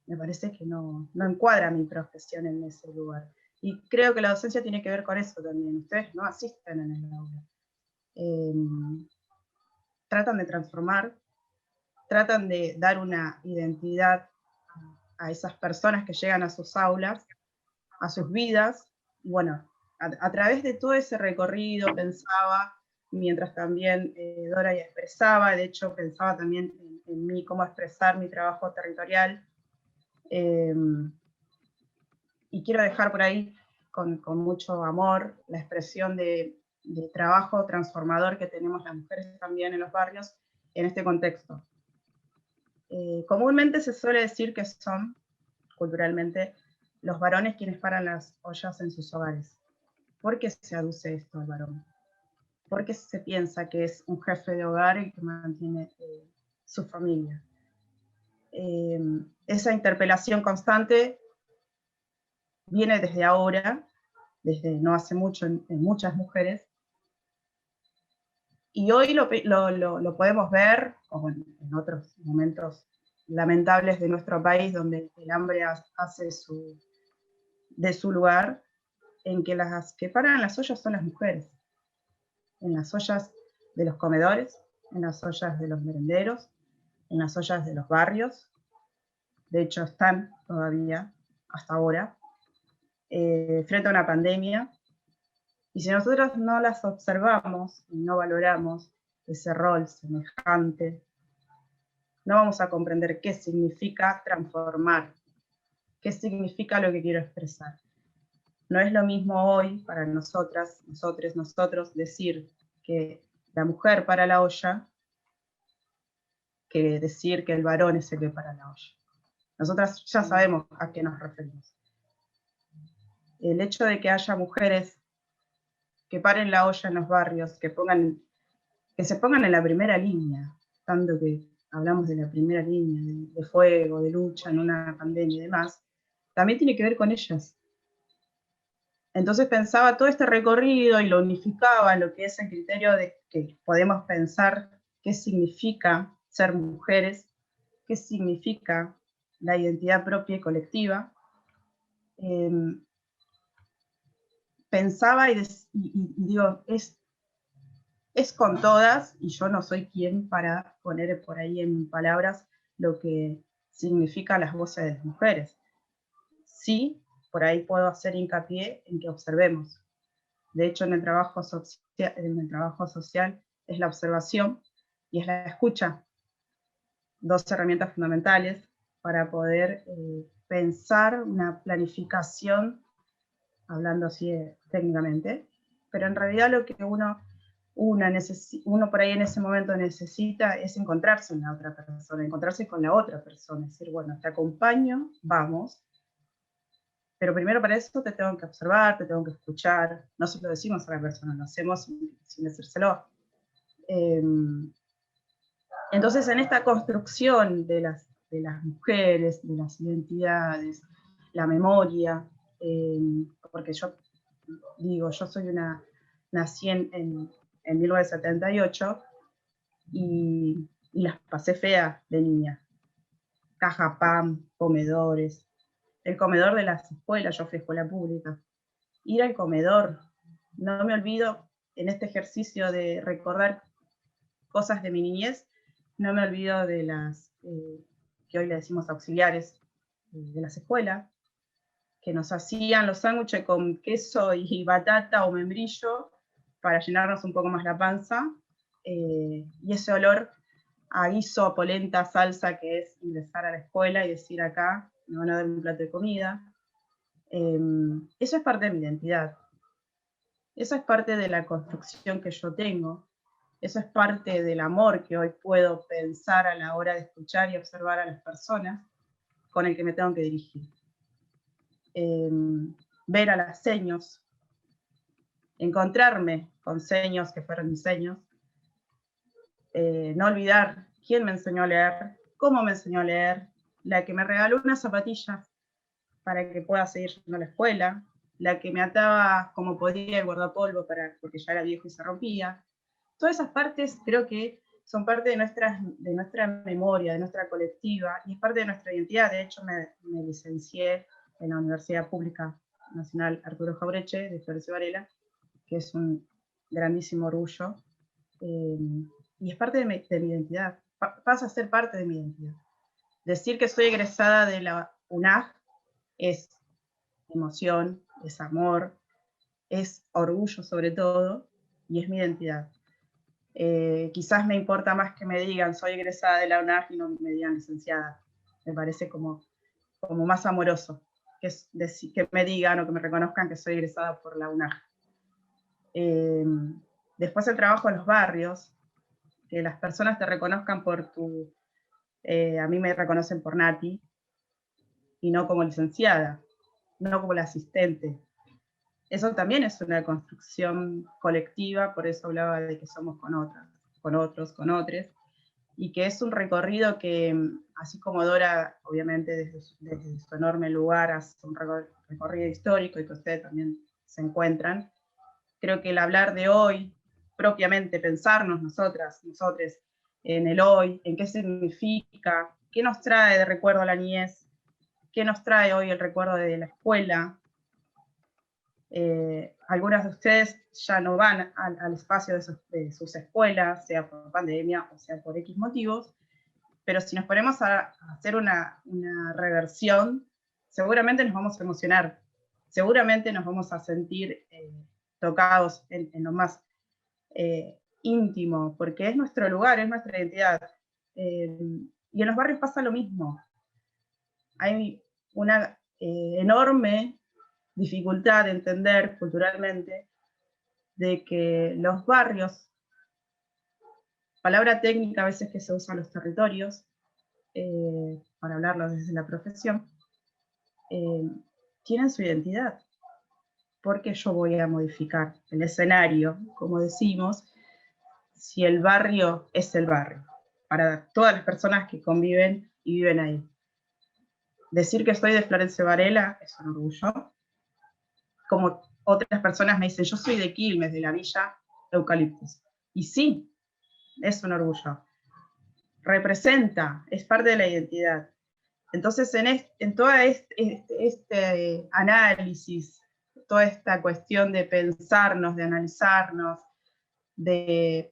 me parece que no encuadra mi profesión en ese lugar. Y creo que la docencia tiene que ver con eso también. Ustedes no asisten en el aula. Tratan de transformar, tratan de dar una identidad a esas personas que llegan a sus aulas, a sus vidas. Y bueno, a través de todo ese recorrido pensaba, mientras también Dora ya expresaba, de hecho pensaba también en mí, cómo expresar mi trabajo territorial. Y quiero dejar por ahí con mucho amor la expresión de trabajo transformador que tenemos las mujeres también en los barrios en este contexto. Comúnmente se suele decir que son, culturalmente, los varones quienes paran las ollas en sus hogares. ¿Por qué se aduce esto al varón? ¿Por qué se piensa que es un jefe de hogar y que mantiene su familia? Esa interpelación constante viene desde ahora, desde no hace mucho en muchas mujeres, y hoy lo podemos ver, como en otros momentos lamentables de nuestro país, donde el hambre hace de su lugar, en que las que paran las ollas son las mujeres, en las ollas de los comedores, en las ollas de los merenderos, en las ollas de los barrios. De hecho están todavía, hasta ahora, frente a una pandemia. Y si nosotros no las observamos y no valoramos ese rol semejante, no vamos a comprender qué significa transformar, qué significa lo que quiero expresar. No es lo mismo hoy para nosotras, nosotros decir que la mujer para la olla que decir que el varón es el que para la olla. Nosotras ya sabemos a qué nos referimos. El hecho de que haya mujeres que paren la olla en los barrios, que se pongan en la primera línea, tanto que hablamos de la primera línea, de fuego, de lucha en una pandemia y demás, también tiene que ver con ellas. Entonces pensaba todo este recorrido y lo unificaba en lo que es el criterio de que podemos pensar qué significa ser mujeres, qué significa la identidad propia y colectiva. Pensaba y digo, es con todas, y yo no soy quien para poner por ahí en palabras lo que significa las voces de las mujeres. Sí, por ahí puedo hacer hincapié en que observemos. De hecho, en el trabajo social es la observación y es la escucha. Dos herramientas fundamentales para poder pensar una planificación, hablando así técnicamente, pero en realidad lo que uno por ahí en ese momento necesita es encontrarse en la otra persona, encontrarse con la otra persona, decir, bueno, te acompaño, vamos, pero primero para eso te tengo que observar, te tengo que escuchar, no se lo decimos a la persona, lo hacemos sin decírselo. Entonces, en esta construcción de las mujeres, de las identidades, la memoria, porque yo digo, nací en 1978 y las pasé feas de niña. Caja pan, comedores, el comedor de las escuelas, yo fui a escuela pública, ir al comedor, no me olvido en este ejercicio de recordar cosas de mi niñez, no me olvido de las que hoy le decimos auxiliares de las escuelas, que nos hacían los sándwiches con queso y batata o membrillo para llenarnos un poco más la panza, y ese olor a guiso, a polenta, salsa, que es ingresar a la escuela y decir acá me van a dar un plato de comida. Eso es parte de mi identidad. Eso es parte de la construcción que yo tengo. Eso es parte del amor que hoy puedo pensar a la hora de escuchar y observar a las personas con el que me tengo que dirigir. Ver a las seños, encontrarme con seños que fueron mis seños, no olvidar quién me enseñó a leer, cómo me enseñó a leer, la que me regaló unas zapatillas para que pueda seguir yendo a la escuela, la que me ataba como podía el guardapolvo porque ya era viejo y se rompía. Todas esas partes creo que son parte de nuestra memoria, de nuestra colectiva, y es parte de nuestra identidad. De hecho, me licencié en la Universidad Pública Nacional Arturo Jaureche de Florencio Varela, que es un grandísimo orgullo, y es parte de mi identidad, pasa a ser parte de mi identidad. Decir que soy egresada de la UNAG es emoción, es amor, es orgullo sobre todo, y es mi identidad. Quizás me importa más que me digan soy egresada de la UNAG y no me digan licenciada. Me parece como más amoroso que me digan o que me reconozcan que soy egresada por la UNAG. Después el trabajo en los barrios, que las personas te reconozcan por a mí me reconocen por Nati, y no como licenciada, no como la asistente. Eso también es una construcción colectiva, por eso hablaba de que somos con otras, con otros, con otros, y que es un recorrido que, así como Dora, obviamente desde su enorme lugar, hace un recorrido histórico y que ustedes también se encuentran, creo que el hablar de hoy, propiamente pensarnos nosotras, nosotres, en el hoy, en qué significa, qué nos trae de recuerdo a la niñez, qué nos trae hoy el recuerdo de la escuela. Algunas de ustedes ya no van al espacio de sus escuelas, sea por pandemia o sea por X motivos, pero si nos ponemos a hacer una reversión, seguramente nos vamos a emocionar, seguramente nos vamos a sentir tocados en lo más íntimo, porque es nuestro lugar, es nuestra identidad. Y en los barrios pasa lo mismo. Hay enorme dificultad de entender culturalmente de que los barrios, palabra técnica a veces que se usa en los territorios, para hablarlo desde la profesión, tienen su identidad. Porque yo voy a modificar el escenario, como decimos, si el barrio es el barrio, para todas las personas que conviven y viven ahí. Decir que soy de Florencio Varela es un orgullo. Como otras personas me dicen, yo soy de Quilmes, de la Villa Eucaliptus. Y sí, es un orgullo. Representa, es parte de la identidad. Entonces, en todo este análisis, toda esta cuestión de pensarnos, de analizarnos, de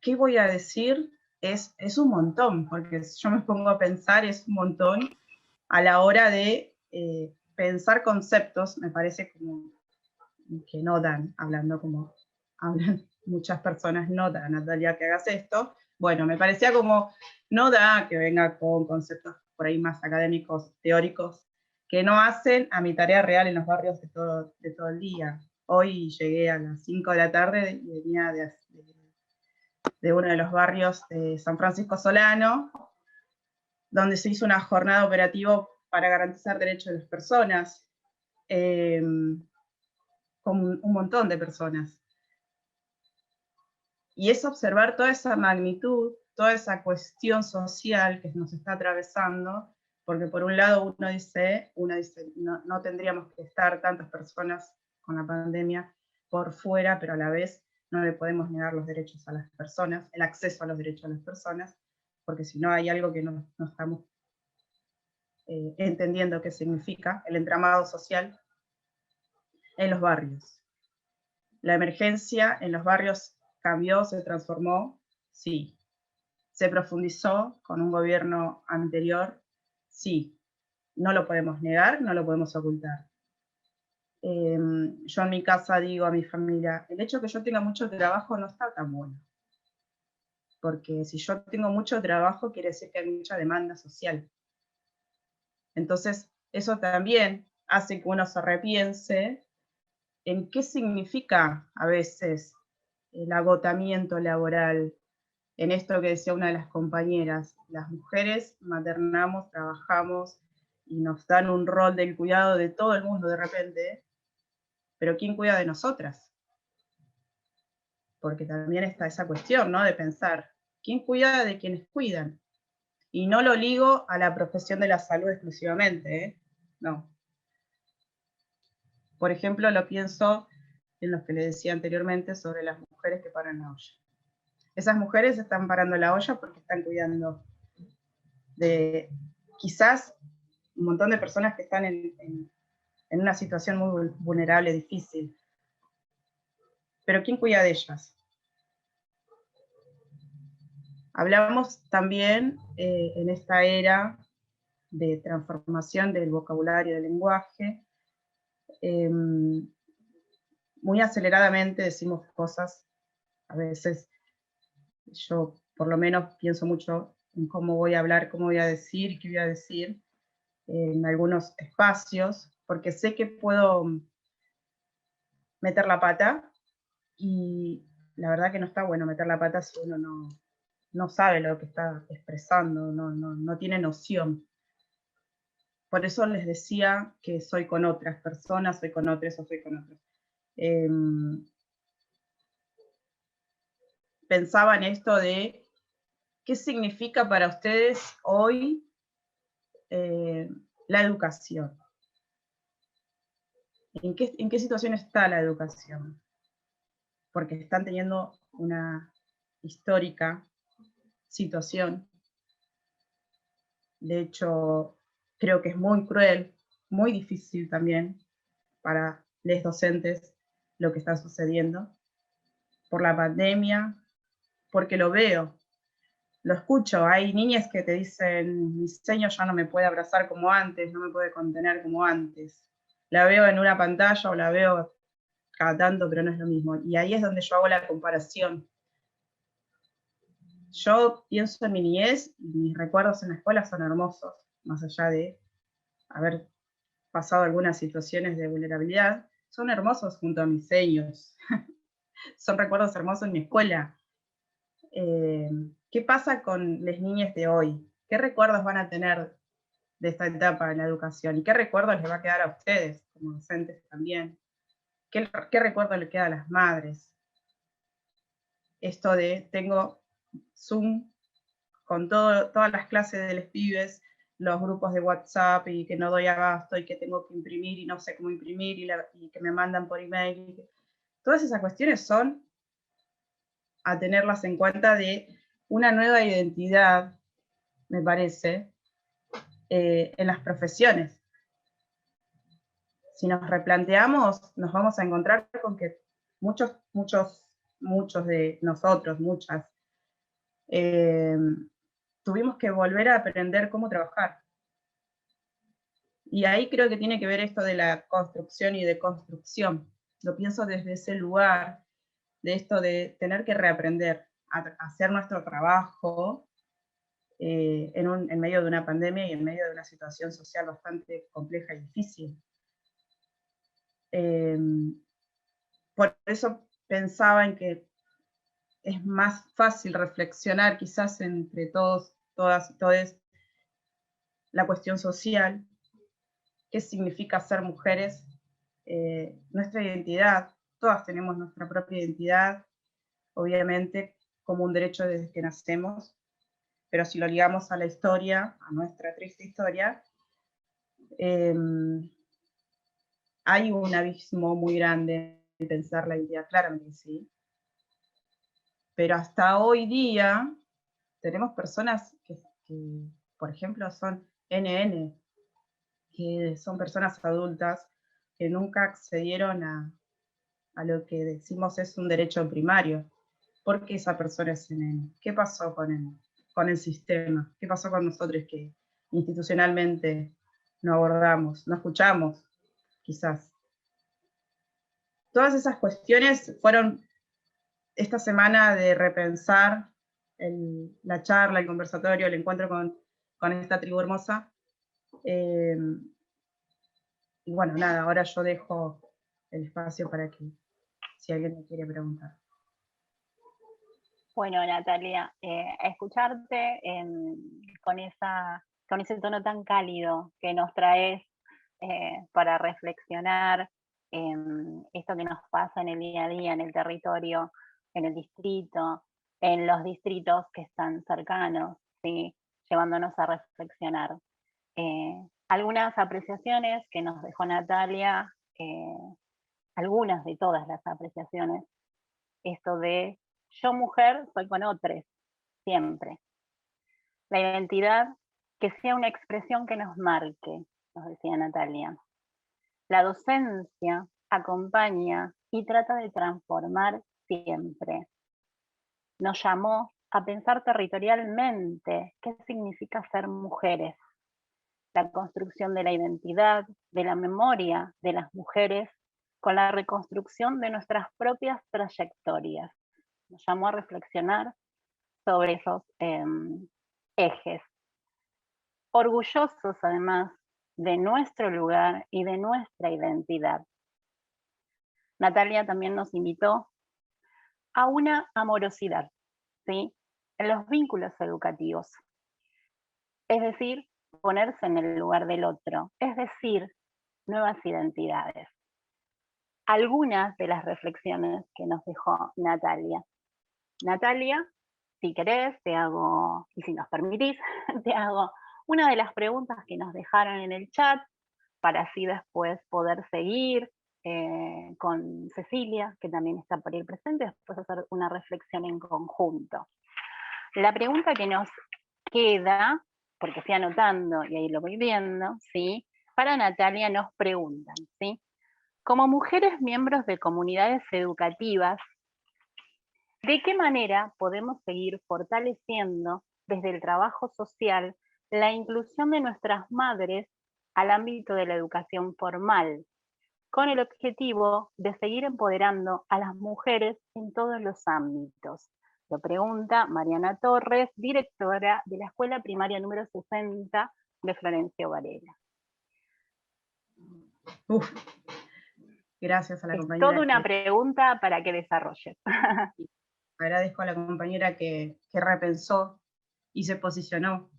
qué voy a decir, es un montón, porque si yo me pongo a pensar, es un montón a la hora de pensar conceptos, me parece como que no dan, hablando como hablan muchas personas, no da, Natalia, que hagas esto. Bueno, me parecía como, no da que venga con conceptos por ahí más académicos, teóricos, que no hacen a mi tarea real en los barrios de todo el día. Hoy llegué a las 5 de la tarde y venía de uno de los barrios de San Francisco Solano, donde se hizo una jornada operativa para garantizar derechos de las personas, con un montón de personas. Y es observar toda esa magnitud, toda esa cuestión social que nos está atravesando, porque por un lado uno dice no tendríamos que estar tantas personas con la pandemia por fuera, pero a la vez no le podemos negar los derechos a las personas, el acceso a los derechos a las personas, porque si no hay algo que no estamos entendiendo qué significa el entramado social en los barrios. La emergencia en los barrios cambió, se transformó, sí. ¿Se profundizó con un gobierno anterior? Sí. No lo podemos negar, no lo podemos ocultar. Yo en mi casa digo a mi familia, el hecho de que yo tenga mucho trabajo no está tan bueno. Porque si yo tengo mucho trabajo, quiere decir que hay mucha demanda social. Entonces, eso también hace que uno se repiense en qué significa a veces el agotamiento laboral, en esto que decía una de las compañeras, las mujeres maternamos, trabajamos y nos dan un rol del cuidado de todo el mundo de repente, pero ¿quién cuida de nosotras? Porque también está esa cuestión, ¿no? De pensar, ¿quién cuida de quienes cuidan? Y no lo ligo a la profesión de la salud exclusivamente, ¿eh? No. Por ejemplo, lo pienso en lo que le decía anteriormente sobre las mujeres que paran la olla. Esas mujeres están parando la olla porque están cuidando de quizás un montón de personas que están en una situación muy vulnerable, difícil. Pero ¿quién cuida de ellas? Hablamos también en esta era de transformación del vocabulario del lenguaje. Muy aceleradamente decimos cosas, a veces yo por lo menos pienso mucho en cómo voy a hablar, cómo voy a decir, qué voy a decir en algunos espacios, porque sé que puedo meter la pata, y la verdad que no está bueno meter la pata si uno no sabe lo que está expresando, no tiene noción. Por eso les decía que soy con otras personas, soy con otros o soy con otros. Pensaba en esto de qué significa para ustedes hoy la educación. ¿En qué situación está la educación? Porque están teniendo una histórica situación. De hecho, creo que es muy cruel, muy difícil también para los docentes lo que está sucediendo por la pandemia, porque lo veo, lo escucho. Hay niñas que te dicen, mi seño ya no me puede abrazar como antes, no me puede contener como antes. La veo en una pantalla o la veo cada tanto, pero no es lo mismo. Y ahí es donde yo hago la comparación. Yo pienso en mi niñez y mis recuerdos en la escuela son hermosos, más allá de haber pasado algunas situaciones de vulnerabilidad, son hermosos junto a mis sueños. Son recuerdos hermosos en mi escuela. ¿Qué pasa con las niñas de hoy? ¿Qué recuerdos van a tener de esta etapa en la educación? ¿Y qué recuerdos les va a quedar a ustedes, como docentes también? ¿Qué recuerdo le queda a las madres? Esto de, tengo Zoom con todas las clases de los pibes, los grupos de WhatsApp, y que no doy abasto, y que tengo que imprimir, y no sé cómo imprimir, y que me mandan por email. Todas esas cuestiones son a tenerlas en cuenta de una nueva identidad, me parece, en las profesiones. Si nos replanteamos, nos vamos a encontrar con que muchos de nosotros, muchas, tuvimos que volver a aprender cómo trabajar. Y ahí creo que tiene que ver esto de la construcción y deconstrucción. Lo pienso desde ese lugar, de esto de tener que reaprender a hacer nuestro trabajo en medio de una pandemia y en medio de una situación social bastante compleja y difícil. Por eso pensaba en que es más fácil reflexionar quizás entre todos, todas y todes, la cuestión social, qué significa ser mujeres, nuestra identidad. Todas tenemos nuestra propia identidad, obviamente como un derecho desde que nacemos, pero si lo ligamos a la historia, a nuestra triste historia, hay un abismo muy grande en pensar la identidad, claramente sí. Pero hasta hoy día tenemos personas que por ejemplo, son NN, que son personas adultas que nunca accedieron a lo que decimos es un derecho primario. ¿Por qué esa persona es NN? ¿Qué pasó con el sistema? ¿Qué pasó con nosotros que institucionalmente no abordamos, no escuchamos, quizás? Todas esas cuestiones fueron esta semana de repensar la charla, el conversatorio, el encuentro con esta tribu hermosa. Y bueno, nada, ahora yo dejo el espacio para que, si alguien me quiere preguntar. Bueno, Natalia, escucharte con ese tono tan cálido que nos traes para reflexionar esto que nos pasa en el día a día, en el territorio, en el distrito, en los distritos que están cercanos, ¿sí? Llevándonos a reflexionar. Algunas apreciaciones que nos dejó Natalia, algunas de todas las apreciaciones, esto de yo mujer soy con otros, siempre. La identidad que sea una expresión que nos marque, nos decía Natalia. La docencia acompaña y trata de transformar siempre. Nos llamó a pensar territorialmente qué significa ser mujeres. La construcción de la identidad, de la memoria de las mujeres, con la reconstrucción de nuestras propias trayectorias. Nos llamó a reflexionar sobre esos ejes. Orgullosos, además, de nuestro lugar y de nuestra identidad. Natalia también nos invitó a una amorosidad, ¿sí? En los vínculos educativos. Es decir, ponerse en el lugar del otro, es decir, nuevas identidades. Algunas de las reflexiones que nos dejó Natalia. Natalia, si querés, te hago, y si nos permitís, te hago una de las preguntas que nos dejaron en el chat, para así después poder seguir con Cecilia, que también está por ir presente, después hacer una reflexión en conjunto. La pregunta que nos queda, porque estoy anotando y ahí lo voy viendo, ¿sí? Para Natalia nos preguntan, ¿sí? Como mujeres miembros de comunidades educativas, ¿de qué manera podemos seguir fortaleciendo desde el trabajo social la inclusión de nuestras madres al ámbito de la educación formal, con el objetivo de seguir empoderando a las mujeres en todos los ámbitos? Lo pregunta Mariana Torres, directora de la Escuela Primaria número 60 de Florencio Varela. Uf, gracias a la Es compañera. toda una pregunta para que desarrolles. Agradezco a la compañera que repensó y se posicionó,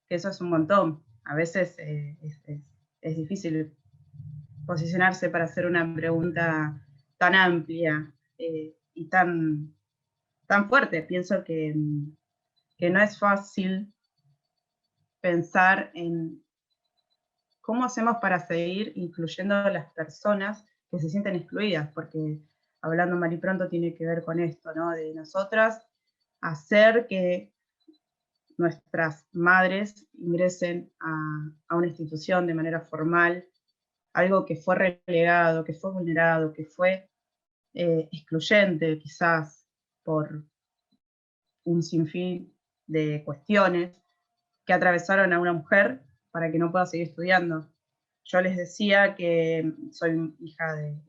que eso es un montón. A veces es difícil posicionarse para hacer una pregunta tan amplia y tan fuerte. Pienso que no es fácil pensar en cómo hacemos para seguir incluyendo a las personas que se sienten excluidas, porque hablando mal y pronto tiene que ver con esto, ¿no? De nosotras hacer que nuestras madres ingresen a una institución de manera formal, algo que fue relegado, que fue vulnerado, que fue excluyente quizás por un sinfín de cuestiones que atravesaron a una mujer para que no pueda seguir estudiando. Yo les decía que soy hija de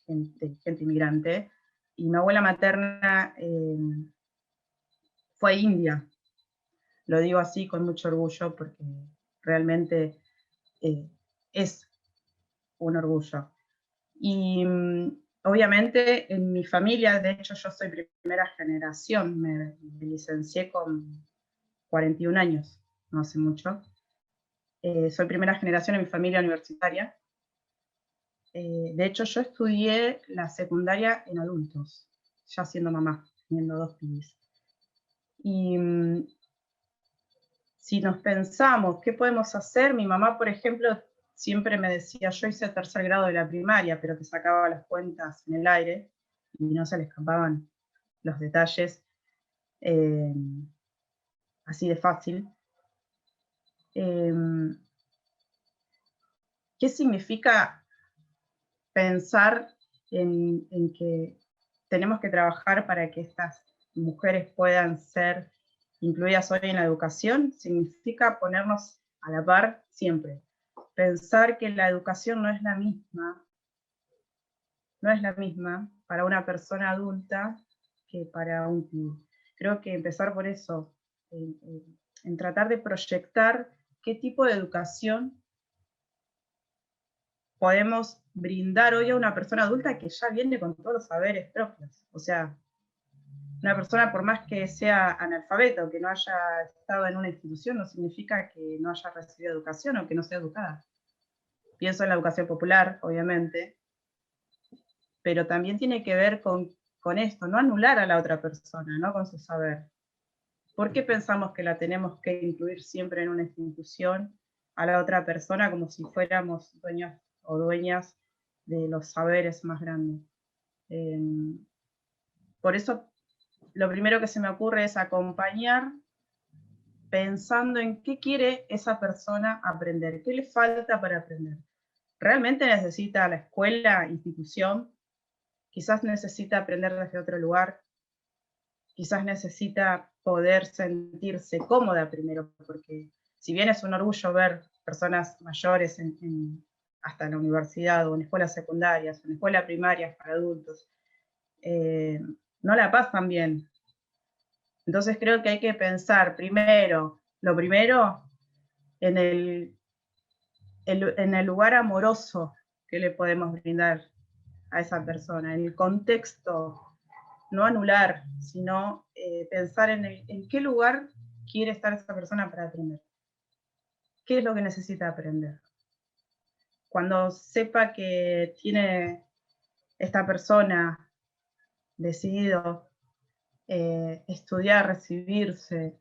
gente inmigrante y mi abuela materna fue india. Lo digo así con mucho orgullo porque realmente es un orgullo. Y obviamente en mi familia, de hecho yo soy primera generación, me licencié con 41 años, no hace mucho. Soy primera generación en mi familia universitaria. De hecho yo estudié la secundaria en adultos, ya siendo mamá, teniendo 2 pibes. Y si nos pensamos, ¿qué podemos hacer? Mi mamá, por ejemplo, siempre me decía, yo hice el 3er grado de la primaria, pero te sacaba las cuentas en el aire y no se le escapaban los detalles así de fácil. ¿Qué significa pensar en que tenemos que trabajar para que estas mujeres puedan ser incluidas hoy en la educación? Significa ponernos a la par siempre. Pensar que la educación no es la misma para una persona adulta que para un pibe. Creo que empezar por eso, en tratar de proyectar qué tipo de educación podemos brindar hoy a una persona adulta que ya viene con todos los saberes propios. O sea, una persona por más que sea analfabeta o que no haya estado en una institución, no significa que no haya recibido educación o que no sea educada. Pienso en la educación popular, obviamente, pero también tiene que ver con esto, no anular a la otra persona, ¿no? Con su saber. ¿Por qué pensamos que la tenemos que incluir siempre en una institución a la otra persona como si fuéramos dueños o dueñas de los saberes más grandes? Por eso, lo primero que se me ocurre es acompañar pensando en qué quiere esa persona aprender, qué le falta para aprender. ¿Realmente necesita la escuela, institución? Quizás necesita aprender desde otro lugar, quizás necesita poder sentirse cómoda primero, porque si bien es un orgullo ver personas mayores hasta en la universidad o en escuelas secundarias, o en escuelas primarias para adultos, no la pasan bien. Entonces creo que hay que pensar primero, lo primero, en el lugar amoroso que le podemos brindar a esa persona, en el contexto, no anular, sino pensar en qué lugar quiere estar esa persona para aprender. ¿Qué es lo que necesita aprender? Cuando sepa que tiene esta persona decidido estudiar, recibirse,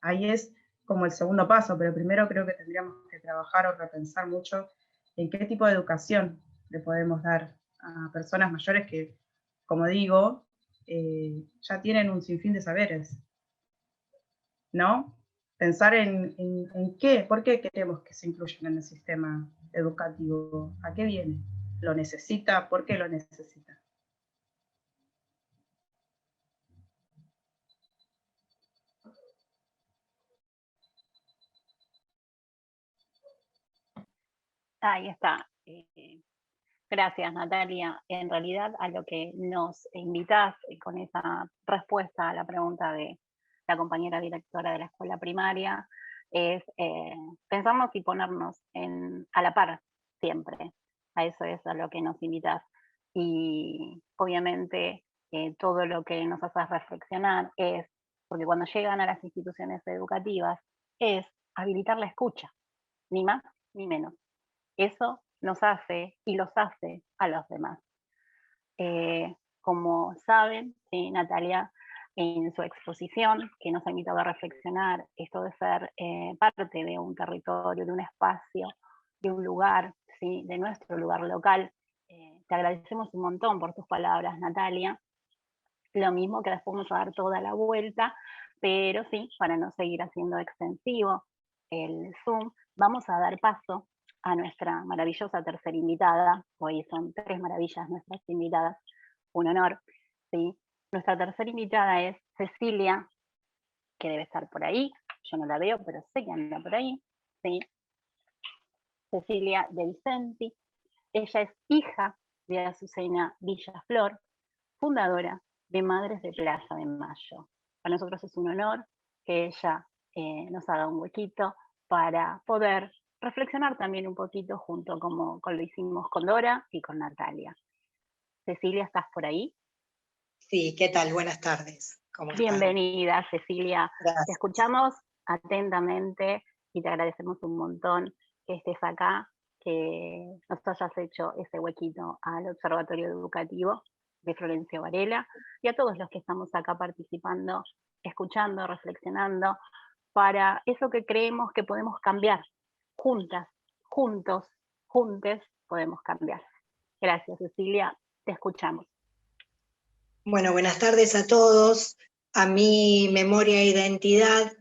ahí es como el segundo paso, pero primero creo que tendríamos que trabajar o repensar mucho en qué tipo de educación le podemos dar a personas mayores que, como digo, ya tienen un sinfín de saberes, ¿no? Pensar en qué, por qué queremos que se incluyan en el sistema educativo, a qué viene, lo necesita, por qué lo necesita. Ahí está. Gracias, Natalia. En realidad, a lo que nos invitás con esa respuesta a la pregunta de la compañera directora de la escuela primaria, es pensarnos y ponernos a la par siempre. A eso es a lo que nos invitas. Y obviamente todo lo que nos hace reflexionar es, porque cuando llegan a las instituciones educativas, es habilitar la escucha, ni más ni menos. Eso nos hace y los hace a los demás. Como saben, ¿sí? Natalia, en su exposición, que nos ha invitado a reflexionar esto de ser parte de un territorio, de un espacio, de un lugar, ¿sí? De nuestro lugar local. Te agradecemos un montón por tus palabras, Natalia. Lo mismo que después vamos a dar toda la vuelta, pero sí, para no seguir haciendo extensivo el Zoom, vamos a dar paso a nuestra maravillosa tercera invitada. Hoy son 3 maravillas nuestras invitadas, un honor, ¿sí? Nuestra tercera invitada es Cecilia, que debe estar por ahí, yo no la veo, pero sé que anda por ahí, ¿sí? Cecilia de Vicenti. Ella es hija de Azucena Villaflor, fundadora de Madres de Plaza de Mayo. Para nosotros es un honor que ella nos haga un huequito para poder reflexionar también un poquito junto como lo hicimos con Dora y con Natalia. Cecilia, ¿estás por ahí? Sí, ¿qué tal? Buenas tardes. ¿Cómo están? Bienvenida, Cecilia. Gracias. Te escuchamos atentamente y te agradecemos un montón que estés acá, que nos hayas hecho ese huequito al Observatorio Educativo de Florencio Varela y a todos los que estamos acá participando, escuchando, reflexionando, para eso que creemos que podemos cambiar. Juntas, juntos, juntes podemos cambiar. Gracias, Cecilia. Te escuchamos. Bueno, buenas tardes a todos. A mi memoria e identidad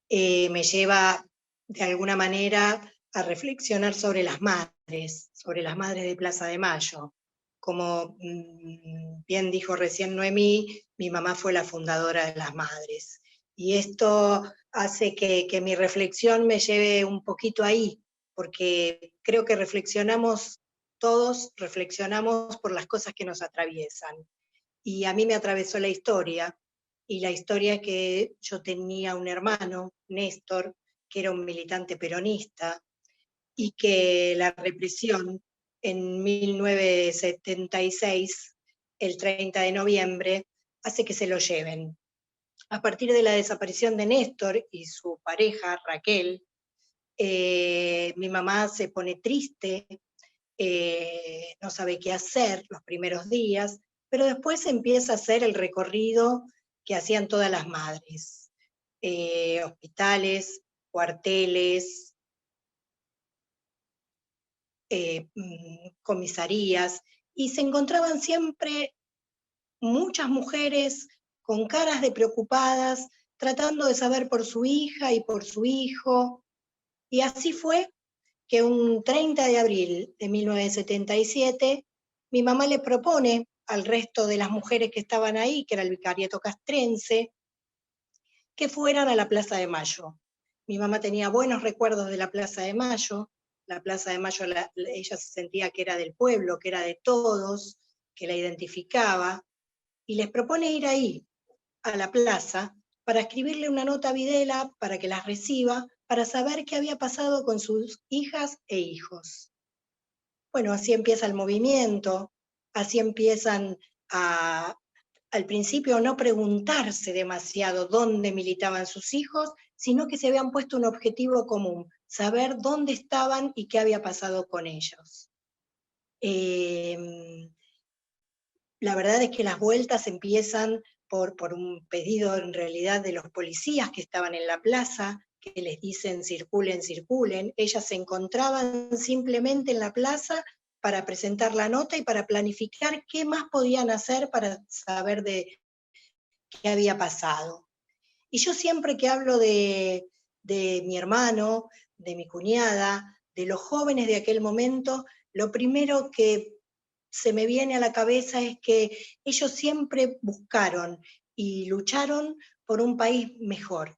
me lleva de alguna manera a reflexionar sobre las madres de Plaza de Mayo. Como bien dijo recién Noemí, mi mamá fue la fundadora de las madres. Y esto hace que mi reflexión me lleve un poquito ahí, porque creo que todos reflexionamos por las cosas que nos atraviesan. Y a mí me atravesó la historia, y la historia es que yo tenía un hermano, Néstor, que era un militante peronista, y que la represión en 1976, el 30 de noviembre, hace que se lo lleven. A partir de la desaparición de Néstor y su pareja, Raquel, mi mamá se pone triste, no sabe qué hacer los primeros días, pero después empieza a hacer el recorrido que hacían todas las madres. Hospitales, cuarteles, comisarías, y se encontraban siempre muchas mujeres con caras de preocupadas, tratando de saber por su hija y por su hijo. Y así fue que un 30 de abril de 1977, mi mamá le propone al resto de las mujeres que estaban ahí, que era el vicariato castrense, que fueran a la Plaza de Mayo. Mi mamá tenía buenos recuerdos de la Plaza de Mayo. La Plaza de Mayo, ella se sentía que era del pueblo, que era de todos, que la identificaba, y les propone ir ahí, a la plaza, para escribirle una nota a Videla, para que las reciba, para saber qué había pasado con sus hijas e hijos. Bueno, así empieza el movimiento, así empiezan al principio no preguntarse demasiado dónde militaban sus hijos, sino que se habían puesto un objetivo común, saber dónde estaban y qué había pasado con ellos. La verdad es que las vueltas empiezan por un pedido en realidad de los policías que estaban en la plaza, que les dicen circulen, circulen. Ellas se encontraban simplemente en la plaza para presentar la nota y para planificar qué más podían hacer para saber de qué había pasado. Y yo siempre que hablo de mi hermano, de mi cuñada, de los jóvenes de aquel momento, lo primero que se me viene a la cabeza es que ellos siempre buscaron y lucharon por un país mejor,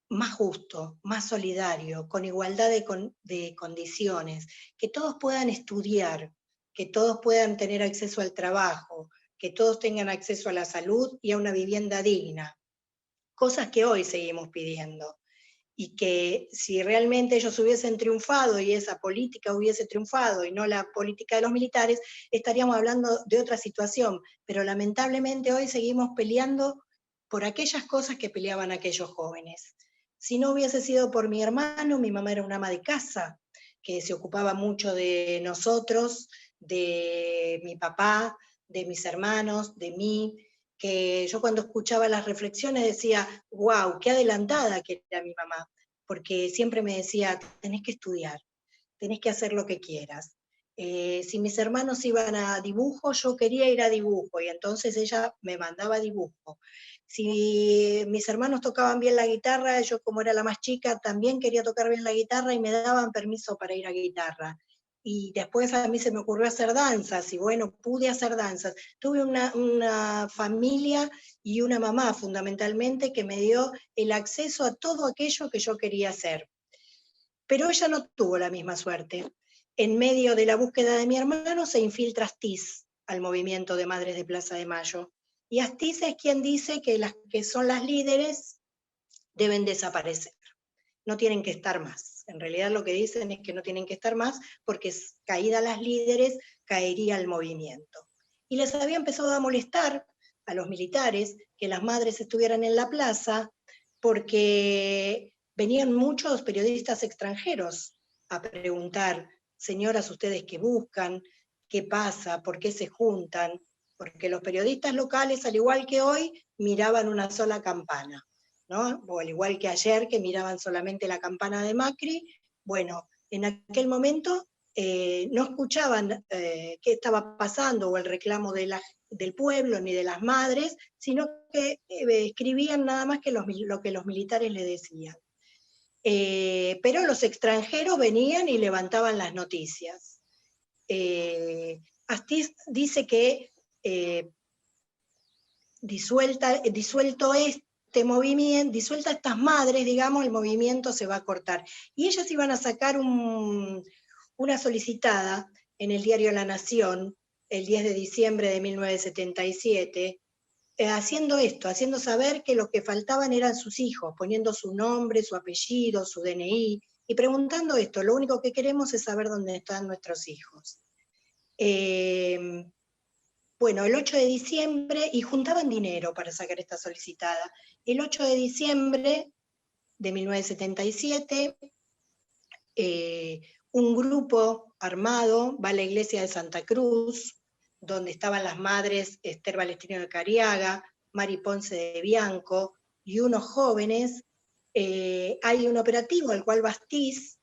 más justo, más solidario, con igualdad de condiciones, que todos puedan estudiar, que todos puedan tener acceso al trabajo, que todos tengan acceso a la salud y a una vivienda digna, cosas que hoy seguimos pidiendo. y que si realmente ellos hubiesen triunfado y esa política hubiese triunfado y no la política de los militares, estaríamos hablando de otra situación, pero lamentablemente hoy seguimos peleando por aquellas cosas que peleaban aquellos jóvenes. Si no hubiese sido por mi hermano, mi mamá era una ama de casa, que se ocupaba mucho de nosotros, de mi papá, de mis hermanos, de mí, que yo cuando escuchaba las reflexiones decía, wow, qué adelantada que era mi mamá, porque siempre me decía, tenés que estudiar, tenés que hacer lo que quieras. Si mis hermanos iban a dibujo, yo quería ir a dibujo, y entonces ella me mandaba a dibujo. Si mis hermanos tocaban bien la guitarra, yo como era la más chica, también quería tocar bien la guitarra y me daban permiso para ir a guitarra. Y después a mí se me ocurrió hacer danzas, y bueno, pude hacer danzas. Tuve una familia y una mamá fundamentalmente que me dio el acceso a todo aquello que yo quería hacer. Pero ella no tuvo la misma suerte. En medio de la búsqueda de mi hermano se infiltra Astiz al movimiento de Madres de Plaza de Mayo. Y Astiz es quien dice que las que son las líderes deben desaparecer, no tienen que estar más. En realidad lo que dicen es que no tienen que estar más porque caídas las líderes caería el movimiento. Y les había empezado a molestar a los militares que las madres estuvieran en la plaza porque venían muchos periodistas extranjeros a preguntar, señoras, ¿ustedes qué buscan? ¿Qué pasa? ¿Por qué se juntan? Porque los periodistas locales, al igual que hoy, miraban una sola campana, ¿no? O al igual que ayer, que miraban solamente la campana de Macri. Bueno, en aquel momento no escuchaban qué estaba pasando o el reclamo del pueblo ni de las madres, sino que escribían nada más que lo que los militares le decían. Pero los extranjeros venían y levantaban las noticias. Astiz dice que disuelto este movimiento, disuelta estas madres, digamos, el movimiento se va a cortar. Y ellas iban a sacar una solicitada en el diario La Nación, el 10 de diciembre de 1977, haciendo esto, haciendo saber que lo que faltaban eran sus hijos, poniendo su nombre, su apellido, su DNI, y preguntando esto, lo único que queremos es saber dónde están nuestros hijos. Bueno, el 8 de diciembre, y juntaban dinero para sacar esta solicitada. El 8 de diciembre de 1977, un grupo armado va a la iglesia de Santa Cruz, donde estaban las madres Esther Balestino de Cariaga, Mari Ponce de Bianco, y unos jóvenes. Hay un operativo al cual Astiz.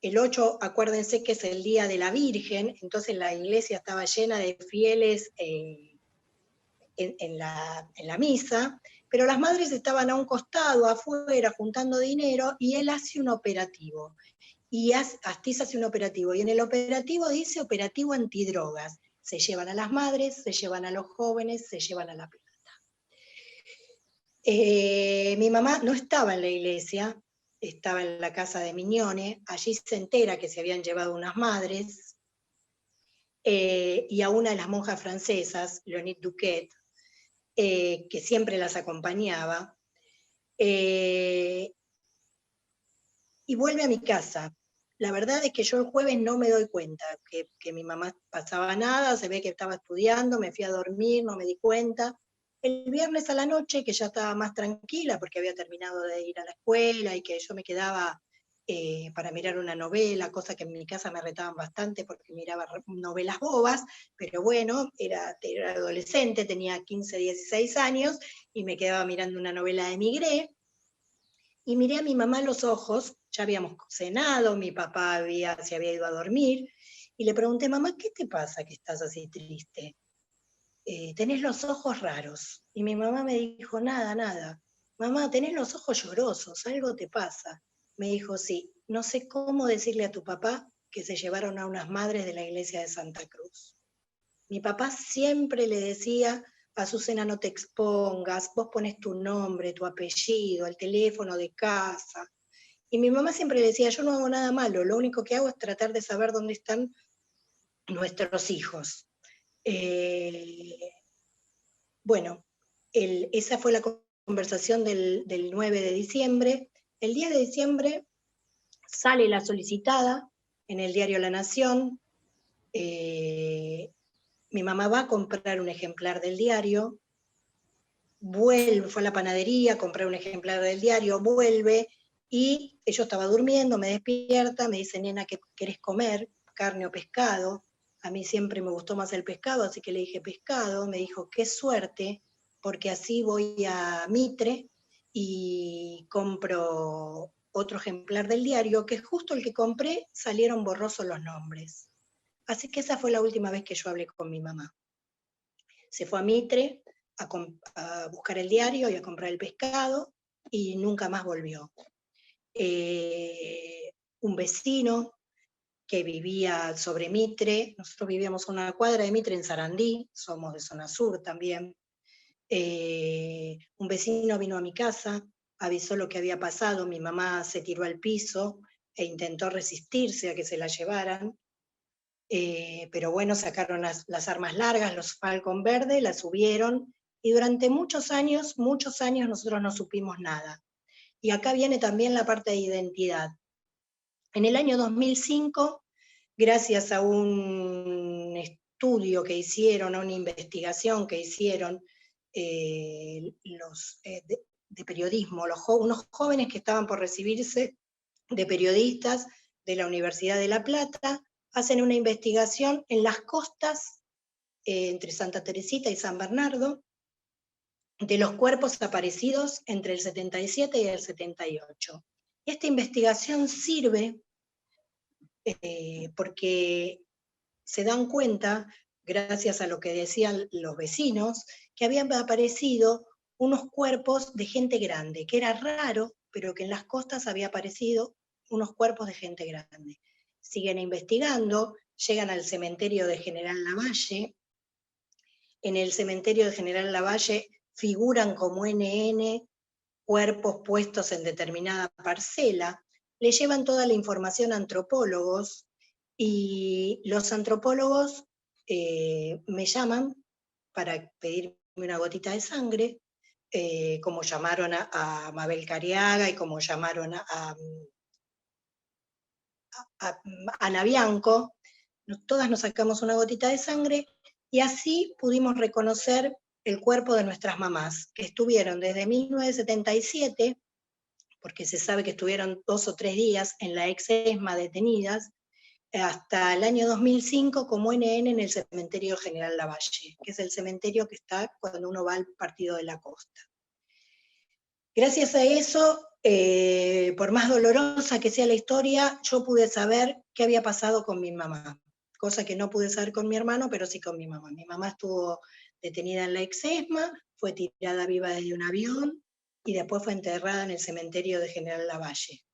El 8, acuérdense que es el Día de la Virgen, entonces la iglesia estaba llena de fieles en la misa, pero las madres estaban a un costado, afuera, juntando dinero, y él hace un operativo. Y Astiz hace un operativo, y en el operativo dice operativo antidrogas. Se llevan a las madres, se llevan a los jóvenes, se llevan a la plata. Mi mamá no estaba en la iglesia, estaba en la casa de Miñone, allí se entera que se habían llevado unas madres, y a una de las monjas francesas, Leonid Duquet, que siempre las acompañaba, y vuelve a mi casa. La verdad es que yo el jueves no me doy cuenta que mi mamá pasaba nada, se ve que estaba estudiando, me fui a dormir, no me di cuenta. El viernes a la noche, que ya estaba más tranquila porque había terminado de ir a la escuela y que yo me quedaba para mirar una novela, cosa que en mi casa me retaban bastante porque miraba novelas bobas, pero bueno, era adolescente, tenía 15, 16 años, y me quedaba mirando una novela de Migré, y miré a mi mamá a los ojos, ya habíamos cenado, mi papá se había ido a dormir, y le pregunté, mamá, ¿qué te pasa que estás así triste? Tenés los ojos raros. Y mi mamá me dijo, nada, nada. Mamá, tenés los ojos llorosos, algo te pasa. Me dijo, sí, no sé cómo decirle a tu papá que se llevaron a unas madres de la iglesia de Santa Cruz. Mi papá siempre le decía, Azucena, no te expongas, vos pones tu nombre, tu apellido, el teléfono de casa. Y mi mamá siempre le decía, yo no hago nada malo, lo único que hago es tratar de saber dónde están nuestros hijos. Bueno, esa fue la conversación del 9 de diciembre. El 10 de diciembre sale la solicitada en el diario La Nación. Mi mamá va a comprar un ejemplar del diario, vuelve, fue a la panadería a comprar un ejemplar del diario, vuelve, y yo estaba durmiendo, me despierta, me dice, nena, ¿qué querés comer? ¿Carne o pescado? A mí siempre me gustó más el pescado, así que le dije pescado. Me dijo, qué suerte, porque así voy a Mitre y compro otro ejemplar del diario, que justo el que compré salieron borrosos los nombres. Así que esa fue la última vez que yo hablé con mi mamá. Se fue a Mitre a buscar el diario y a comprar el pescado, y nunca más volvió. Un vecino que vivía sobre Mitre, nosotros vivíamos a una cuadra de Mitre en Sarandí, somos de zona sur también. Un vecino vino a mi casa, avisó lo que había pasado, mi mamá se tiró al piso e intentó resistirse a que se la llevaran, pero bueno, sacaron las armas largas, los Falcon verde, la subieron, y durante muchos años nosotros no supimos nada. Y acá viene también la parte de identidad. En el año 2005, gracias a un estudio que hicieron, a una investigación que hicieron de periodismo, unos jóvenes que estaban por recibirse de periodistas de la Universidad de La Plata, hacen una investigación en las costas entre Santa Teresita y San Bernardo, de los cuerpos aparecidos entre el 77 y el 78. Esta investigación sirve porque se dan cuenta, gracias a lo que decían los vecinos, que habían aparecido unos cuerpos de gente grande, que era raro, pero que en las costas había aparecido unos cuerpos de gente grande. Siguen investigando, llegan al cementerio de General Lavalle. En el cementerio de General Lavalle figuran como NN cuerpos puestos en determinada parcela. Le llevan toda la información a antropólogos, y los antropólogos me llaman para pedirme una gotita de sangre, como llamaron a Mabel Cariaga y como llamaron a Ana Bianco. Todas nos sacamos una gotita de sangre, y así pudimos reconocer el cuerpo de nuestras mamás, que estuvieron desde 1977, porque se sabe que estuvieron 2 o 3 días en la ex-ESMA detenidas, hasta el año 2005 como NN en el cementerio General Lavalle, que es el cementerio que está cuando uno va al Partido de la Costa. Gracias a eso, por más dolorosa que sea la historia, yo pude saber qué había pasado con mi mamá, cosa que no pude saber con mi hermano, pero sí con mi mamá. Mi mamá estuvo detenida en la ex-ESMA, fue tirada viva desde un avión, y después fue enterrada en el cementerio de General Lavalle.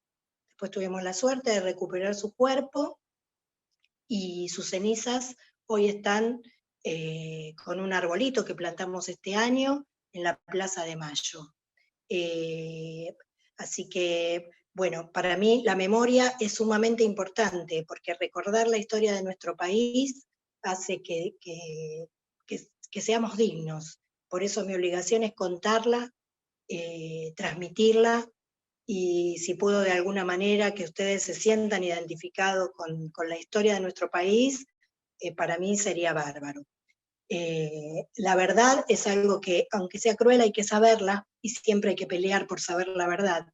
Después tuvimos la suerte de recuperar su cuerpo, y sus cenizas hoy están con un arbolito que plantamos este año en la Plaza de Mayo. Así que, bueno, para mí la memoria es sumamente importante, porque recordar la historia de nuestro país hace que seamos dignos. Por eso mi obligación es contarla, transmitirla, y si puedo de alguna manera que ustedes se sientan identificados con la historia de nuestro país, para mí sería bárbaro. La verdad es algo que, aunque sea cruel, hay que saberla, y siempre hay que pelear por saber la verdad.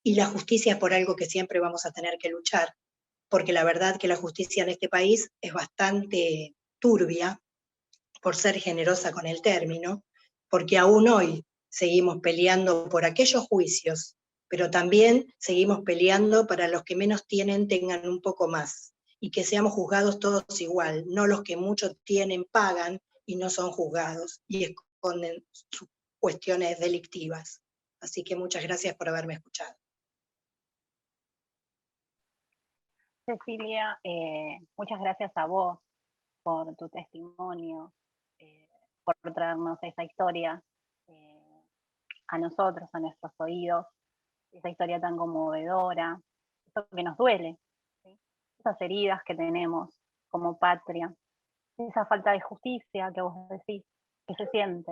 Y la justicia es por algo que siempre vamos a tener que luchar, porque la verdad que la justicia en este país es bastante turbia, por ser generosa con el término, porque aún hoy seguimos peleando por aquellos juicios, pero también seguimos peleando para los que menos tienen tengan un poco más, y que seamos juzgados todos igual, no los que mucho tienen pagan y no son juzgados y esconden sus cuestiones delictivas. Así que muchas gracias por haberme escuchado. Cecilia, muchas gracias a vos por tu testimonio, por traernos esa historia a nosotros, a nuestros oídos, esa historia tan conmovedora, eso que nos duele, ¿sí? Esas heridas que tenemos como patria, esa falta de justicia que vos decís, que se siente.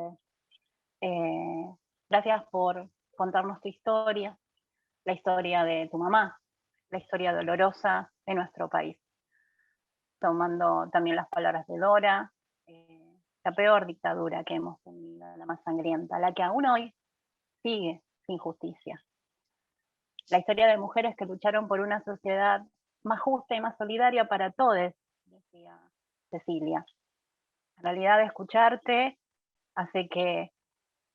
Gracias por contarnos tu historia, la historia de tu mamá, la historia dolorosa de nuestro país. Tomando también las palabras de Dora, la peor dictadura que hemos tenido, la más sangrienta, la que aún hoy sigue sin justicia. La historia de mujeres que lucharon por una sociedad más justa y más solidaria para todos, decía Cecilia. En realidad, escucharte hace que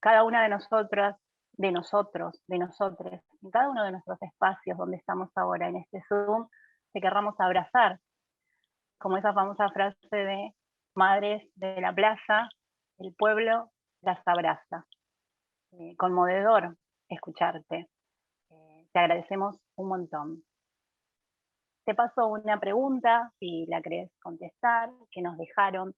cada una de nosotras, de nosotros, de nosotres, en cada uno de nuestros espacios donde estamos ahora en este Zoom, te querramos abrazar, como esa famosa frase de madres de la plaza, el pueblo las abraza. Conmovedor escucharte. Te agradecemos un montón. Te paso una pregunta, si la querés contestar, que nos dejaron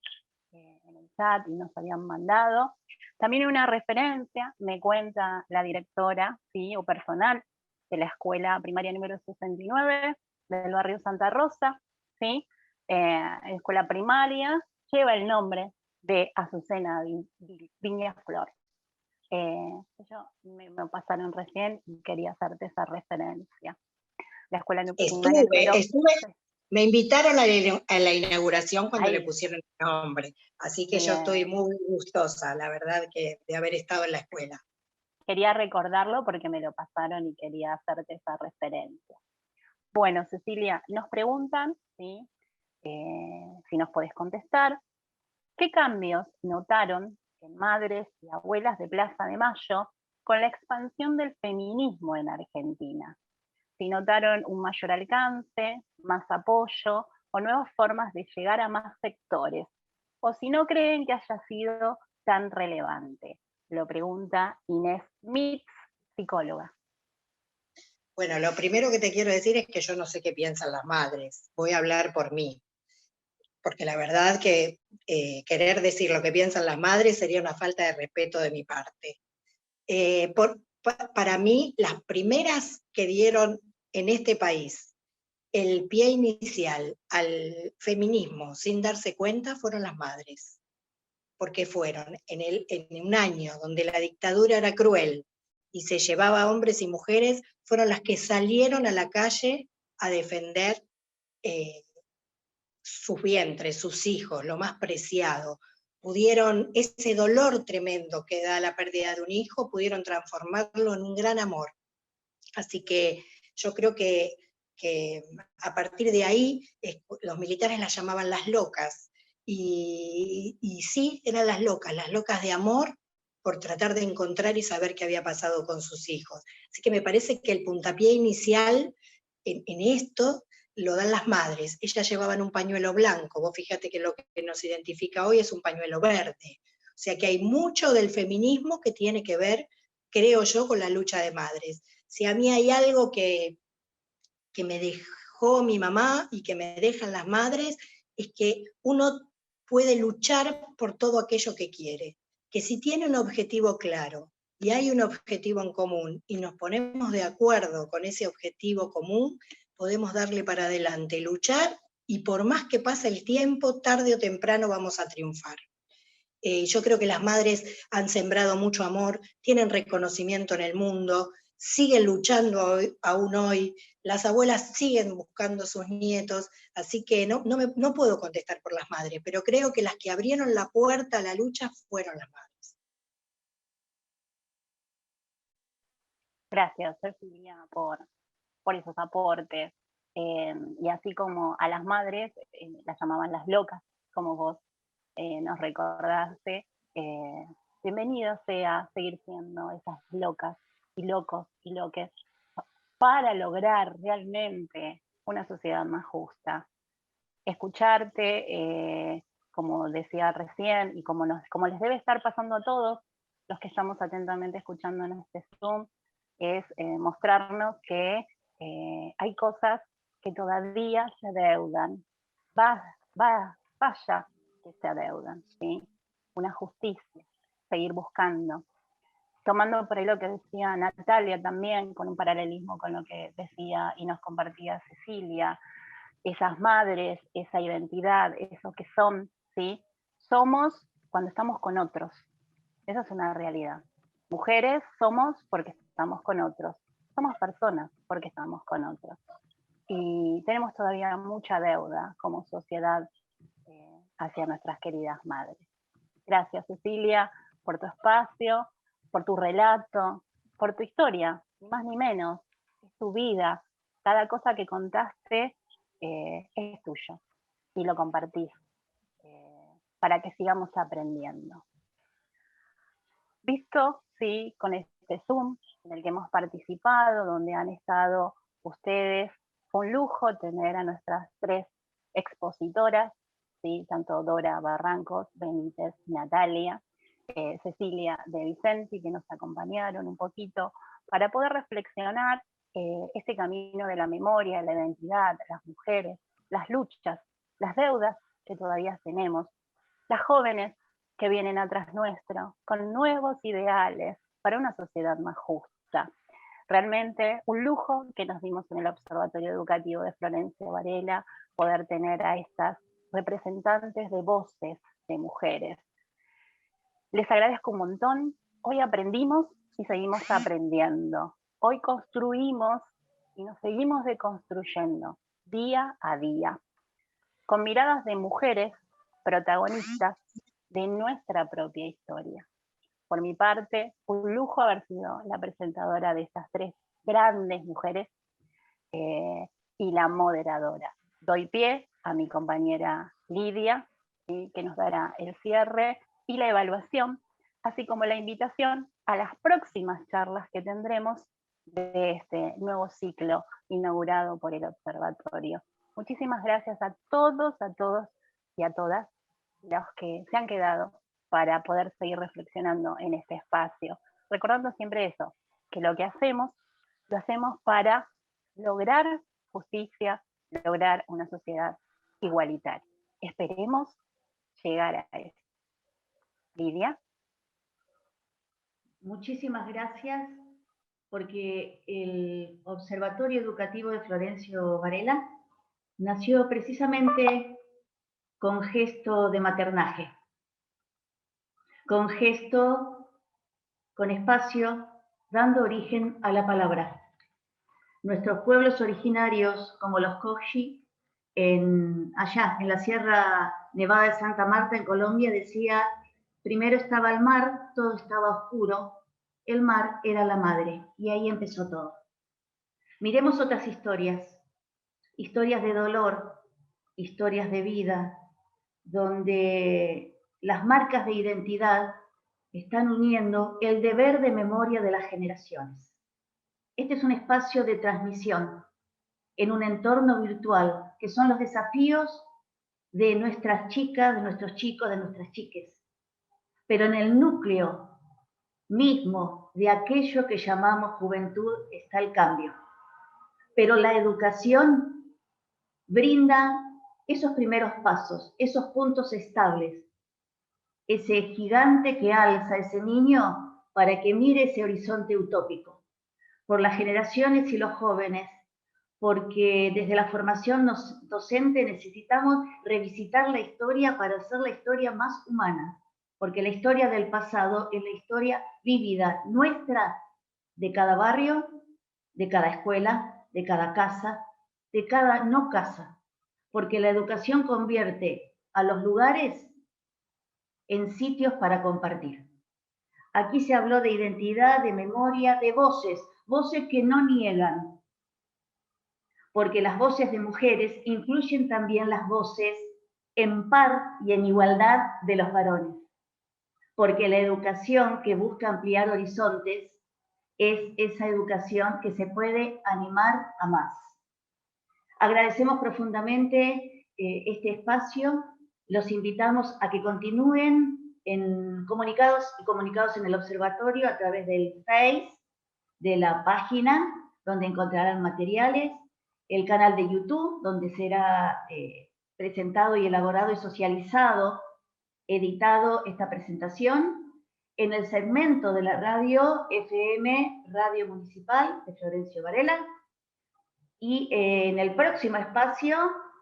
en el chat y nos habían mandado. También una referencia, me cuenta la directora, ¿sí?, o personal de la escuela primaria número 69 del barrio Santa Rosa, ¿sí? Escuela primaria, lleva el nombre de Azucena Viñas Flores. Me pasaron recién y quería hacerte esa referencia. La escuela primaria me invitaron a la inauguración cuando le pusieron el nombre, así que yo estoy muy gustosa, la verdad, de haber estado en la escuela. Quería recordarlo porque me lo pasaron y quería hacerte esa referencia. Bueno, Cecilia, nos preguntan, ¿sí?, si nos podés contestar, ¿qué cambios notaron en madres y abuelas de Plaza de Mayo con la expansión del feminismo en Argentina? Si notaron un mayor alcance, más apoyo o nuevas formas de llegar a más sectores, o si no creen que haya sido tan relevante. Lo pregunta Inés Mitz, psicóloga. Bueno, lo primero que te quiero decir es que yo no sé qué piensan las madres, voy a hablar por mí, porque la verdad que querer decir lo que piensan las madres sería una falta de respeto de mi parte. Para mí, las primeras que dieron en este país el pie inicial al feminismo sin darse cuenta fueron las madres, porque fueron en un año donde la dictadura era cruel y se llevaba a hombres y mujeres, fueron las que salieron a la calle a defender sus vientres, sus hijos, lo más preciado. Pudieron, ese dolor tremendo que da la pérdida de un hijo, pudieron transformarlo en un gran amor. Así que yo creo que a partir de ahí los militares las llamaban las locas, y sí, eran las locas de amor por tratar de encontrar y saber qué había pasado con sus hijos. Así que me parece que el puntapié inicial en esto lo dan las madres. Ellas llevaban un pañuelo blanco, vos fíjate que lo que nos identifica hoy es un pañuelo verde. O sea que hay mucho del feminismo que tiene que ver, creo yo, con la lucha de madres. Si a mí hay algo que me dejó mi mamá y que me dejan las madres, es que uno puede luchar por todo aquello que quiere, que si tiene un objetivo claro y hay un objetivo en común y nos ponemos de acuerdo con ese objetivo común, podemos darle para adelante, luchar, y por más que pase el tiempo, tarde o temprano vamos a triunfar. Yo creo que las madres han sembrado mucho amor, tienen reconocimiento en el mundo, siguen luchando aún hoy, las abuelas siguen buscando a sus nietos, así que no puedo contestar por las madres, pero creo que las que abrieron la puerta a la lucha fueron las madres. Gracias, Cecilia, por esos aportes. Y así como a las madres las llamaban las locas, como vos nos recordaste, bienvenido sea seguir siendo esas locas y locos y loques para lograr realmente una sociedad más justa. Escucharte, como decía recién, y como les debe estar pasando a todos los que estamos atentamente escuchando en este Zoom, es mostrarnos que hay cosas que todavía se adeudan. Vaya que se adeudan, ¿sí? Una justicia, seguir buscando. Tomando por ahí lo que decía Natalia también, con un paralelismo con lo que decía y nos compartía Cecilia, esas madres, esa identidad, eso que son, ¿sí? Somos cuando estamos con otros. Esa es una realidad. Mujeres somos porque estamos con otros. somos personas porque estamos con otros. Y tenemos todavía mucha deuda como sociedad hacia nuestras queridas madres. Gracias, Cecilia, por tu espacio, por tu relato, por tu historia, ni más ni menos, es tu vida. Cada cosa que contaste es tuyo y lo compartís para que sigamos aprendiendo. Visto, sí, con este Zoom en el que hemos participado, donde han estado ustedes, fue un lujo tener a nuestras 3 expositoras, ¿sí? Tanto Dora Barrancos, Benítez, Natalia, Cecilia de Vicenti, que nos acompañaron un poquito para poder reflexionar este camino de la memoria, la identidad, las mujeres, las luchas, las deudas que todavía tenemos, las jóvenes que vienen atrás nuestro, con nuevos ideales para una sociedad más justa. Realmente un lujo que nos dimos en el Observatorio Educativo de Florencio Varela, poder tener a estas representantes de voces de mujeres. Les agradezco un montón. Hoy aprendimos y seguimos aprendiendo. Hoy construimos y nos seguimos deconstruyendo día a día, con miradas de mujeres protagonistas de nuestra propia historia. Por mi parte, un lujo haber sido la presentadora de estas 3 grandes mujeres y la moderadora. Doy pie a mi compañera Lidia, ¿sí? Que nos dará el cierre y la evaluación, así como la invitación a las próximas charlas que tendremos de este nuevo ciclo inaugurado por el Observatorio. Muchísimas gracias a todos y a todas los que se han quedado para poder seguir reflexionando en este espacio. Recordando siempre eso, que lo que hacemos, lo hacemos para lograr justicia, lograr una sociedad igualitaria. Esperemos llegar a eso. Lidia. Muchísimas gracias, porque el Observatorio Educativo de Florencio Varela nació precisamente con gesto de maternaje, con gesto, con espacio, dando origen a la palabra. Nuestros pueblos originarios, como los Coxi, allá en la Sierra Nevada de Santa Marta, en Colombia, decía, primero estaba el mar, todo estaba oscuro, el mar era la madre, y ahí empezó todo. Miremos otras historias, historias de dolor, historias de vida, donde las marcas de identidad están uniendo el deber de memoria de las generaciones. Este es un espacio de transmisión en un entorno virtual, que son los desafíos de nuestras chicas, de nuestros chicos, de nuestras chiques. Pero en el núcleo mismo de aquello que llamamos juventud está el cambio. Pero la educación brinda esos primeros pasos, esos puntos estables, ese gigante que alza ese niño para que mire ese horizonte utópico, por las generaciones y los jóvenes, porque desde la formación docente necesitamos revisitar la historia para hacer la historia más humana, porque la historia del pasado es la historia vivida nuestra, de cada barrio, de cada escuela, de cada casa, de cada no casa, porque la educación convierte a los lugares en sitios para compartir. Aquí se habló de identidad, de memoria, de voces, voces que no niegan, porque las voces de mujeres incluyen también las voces en par y en igualdad de los varones, porque la educación que busca ampliar horizontes es esa educación que se puede animar a más. Agradecemos profundamente este espacio, los invitamos a que continúen comunicados en el observatorio a través del Face, de la página donde encontrarán materiales, el canal de YouTube donde será presentado y elaborado y socializado, editado esta presentación, en el segmento de la radio FM, Radio Municipal de Florencio Varela, y en el próximo espacio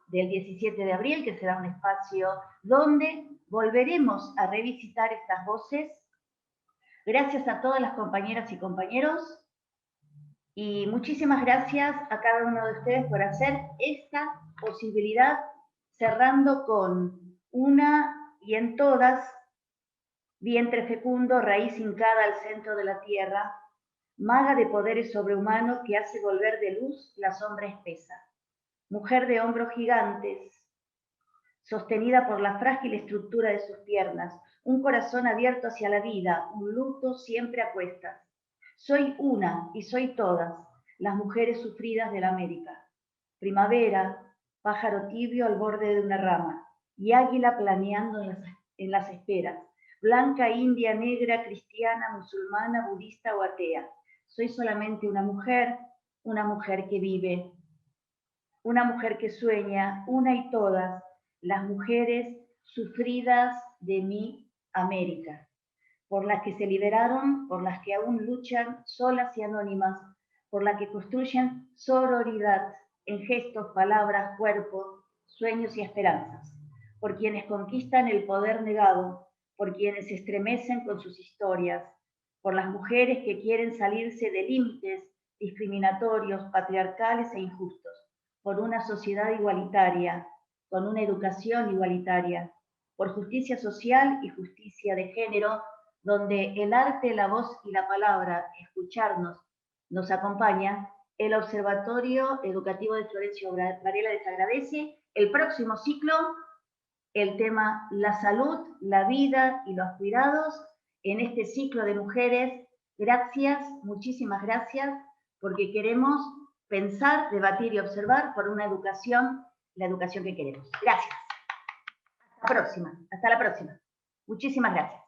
del 17 de abril, que será un espacio donde volveremos a revisitar estas voces. Gracias a todas las compañeras y compañeros Y muchísimas gracias a cada uno de ustedes por hacer esta posibilidad, cerrando con una y en todas, vientre fecundo, raíz hincada al centro de la tierra, maga de poderes sobrehumanos que hace volver de luz la sombra espesa. Mujer de hombros gigantes, sostenida por la frágil estructura de sus piernas, un corazón abierto hacia la vida, un luto siempre a cuestas. Soy una y soy todas, las mujeres sufridas de la América. Primavera, pájaro tibio al borde de una rama, y águila planeando en las esperas. Blanca, india, negra, cristiana, musulmana, budista o atea. Soy solamente una mujer que vive, una mujer que sueña, una y todas, las mujeres sufridas de mi América, por las que se liberaron, por las que aún luchan solas y anónimas, por las que construyen sororidad en gestos, palabras, cuerpos, sueños y esperanzas, por quienes conquistan el poder negado, por quienes se estremecen con sus historias, por las mujeres que quieren salirse de límites discriminatorios, patriarcales e injustos, por una sociedad igualitaria, con una educación igualitaria, por justicia social y justicia de género, donde el arte, la voz y la palabra, escucharnos, nos acompaña. El Observatorio Educativo de Florencio Varela les agradece. El próximo ciclo, el tema la salud, la vida y los cuidados, en este ciclo de mujeres. Gracias, muchísimas gracias, porque queremos pensar, debatir y observar por una educación, la educación que queremos. Gracias. Hasta la próxima. Muchísimas gracias.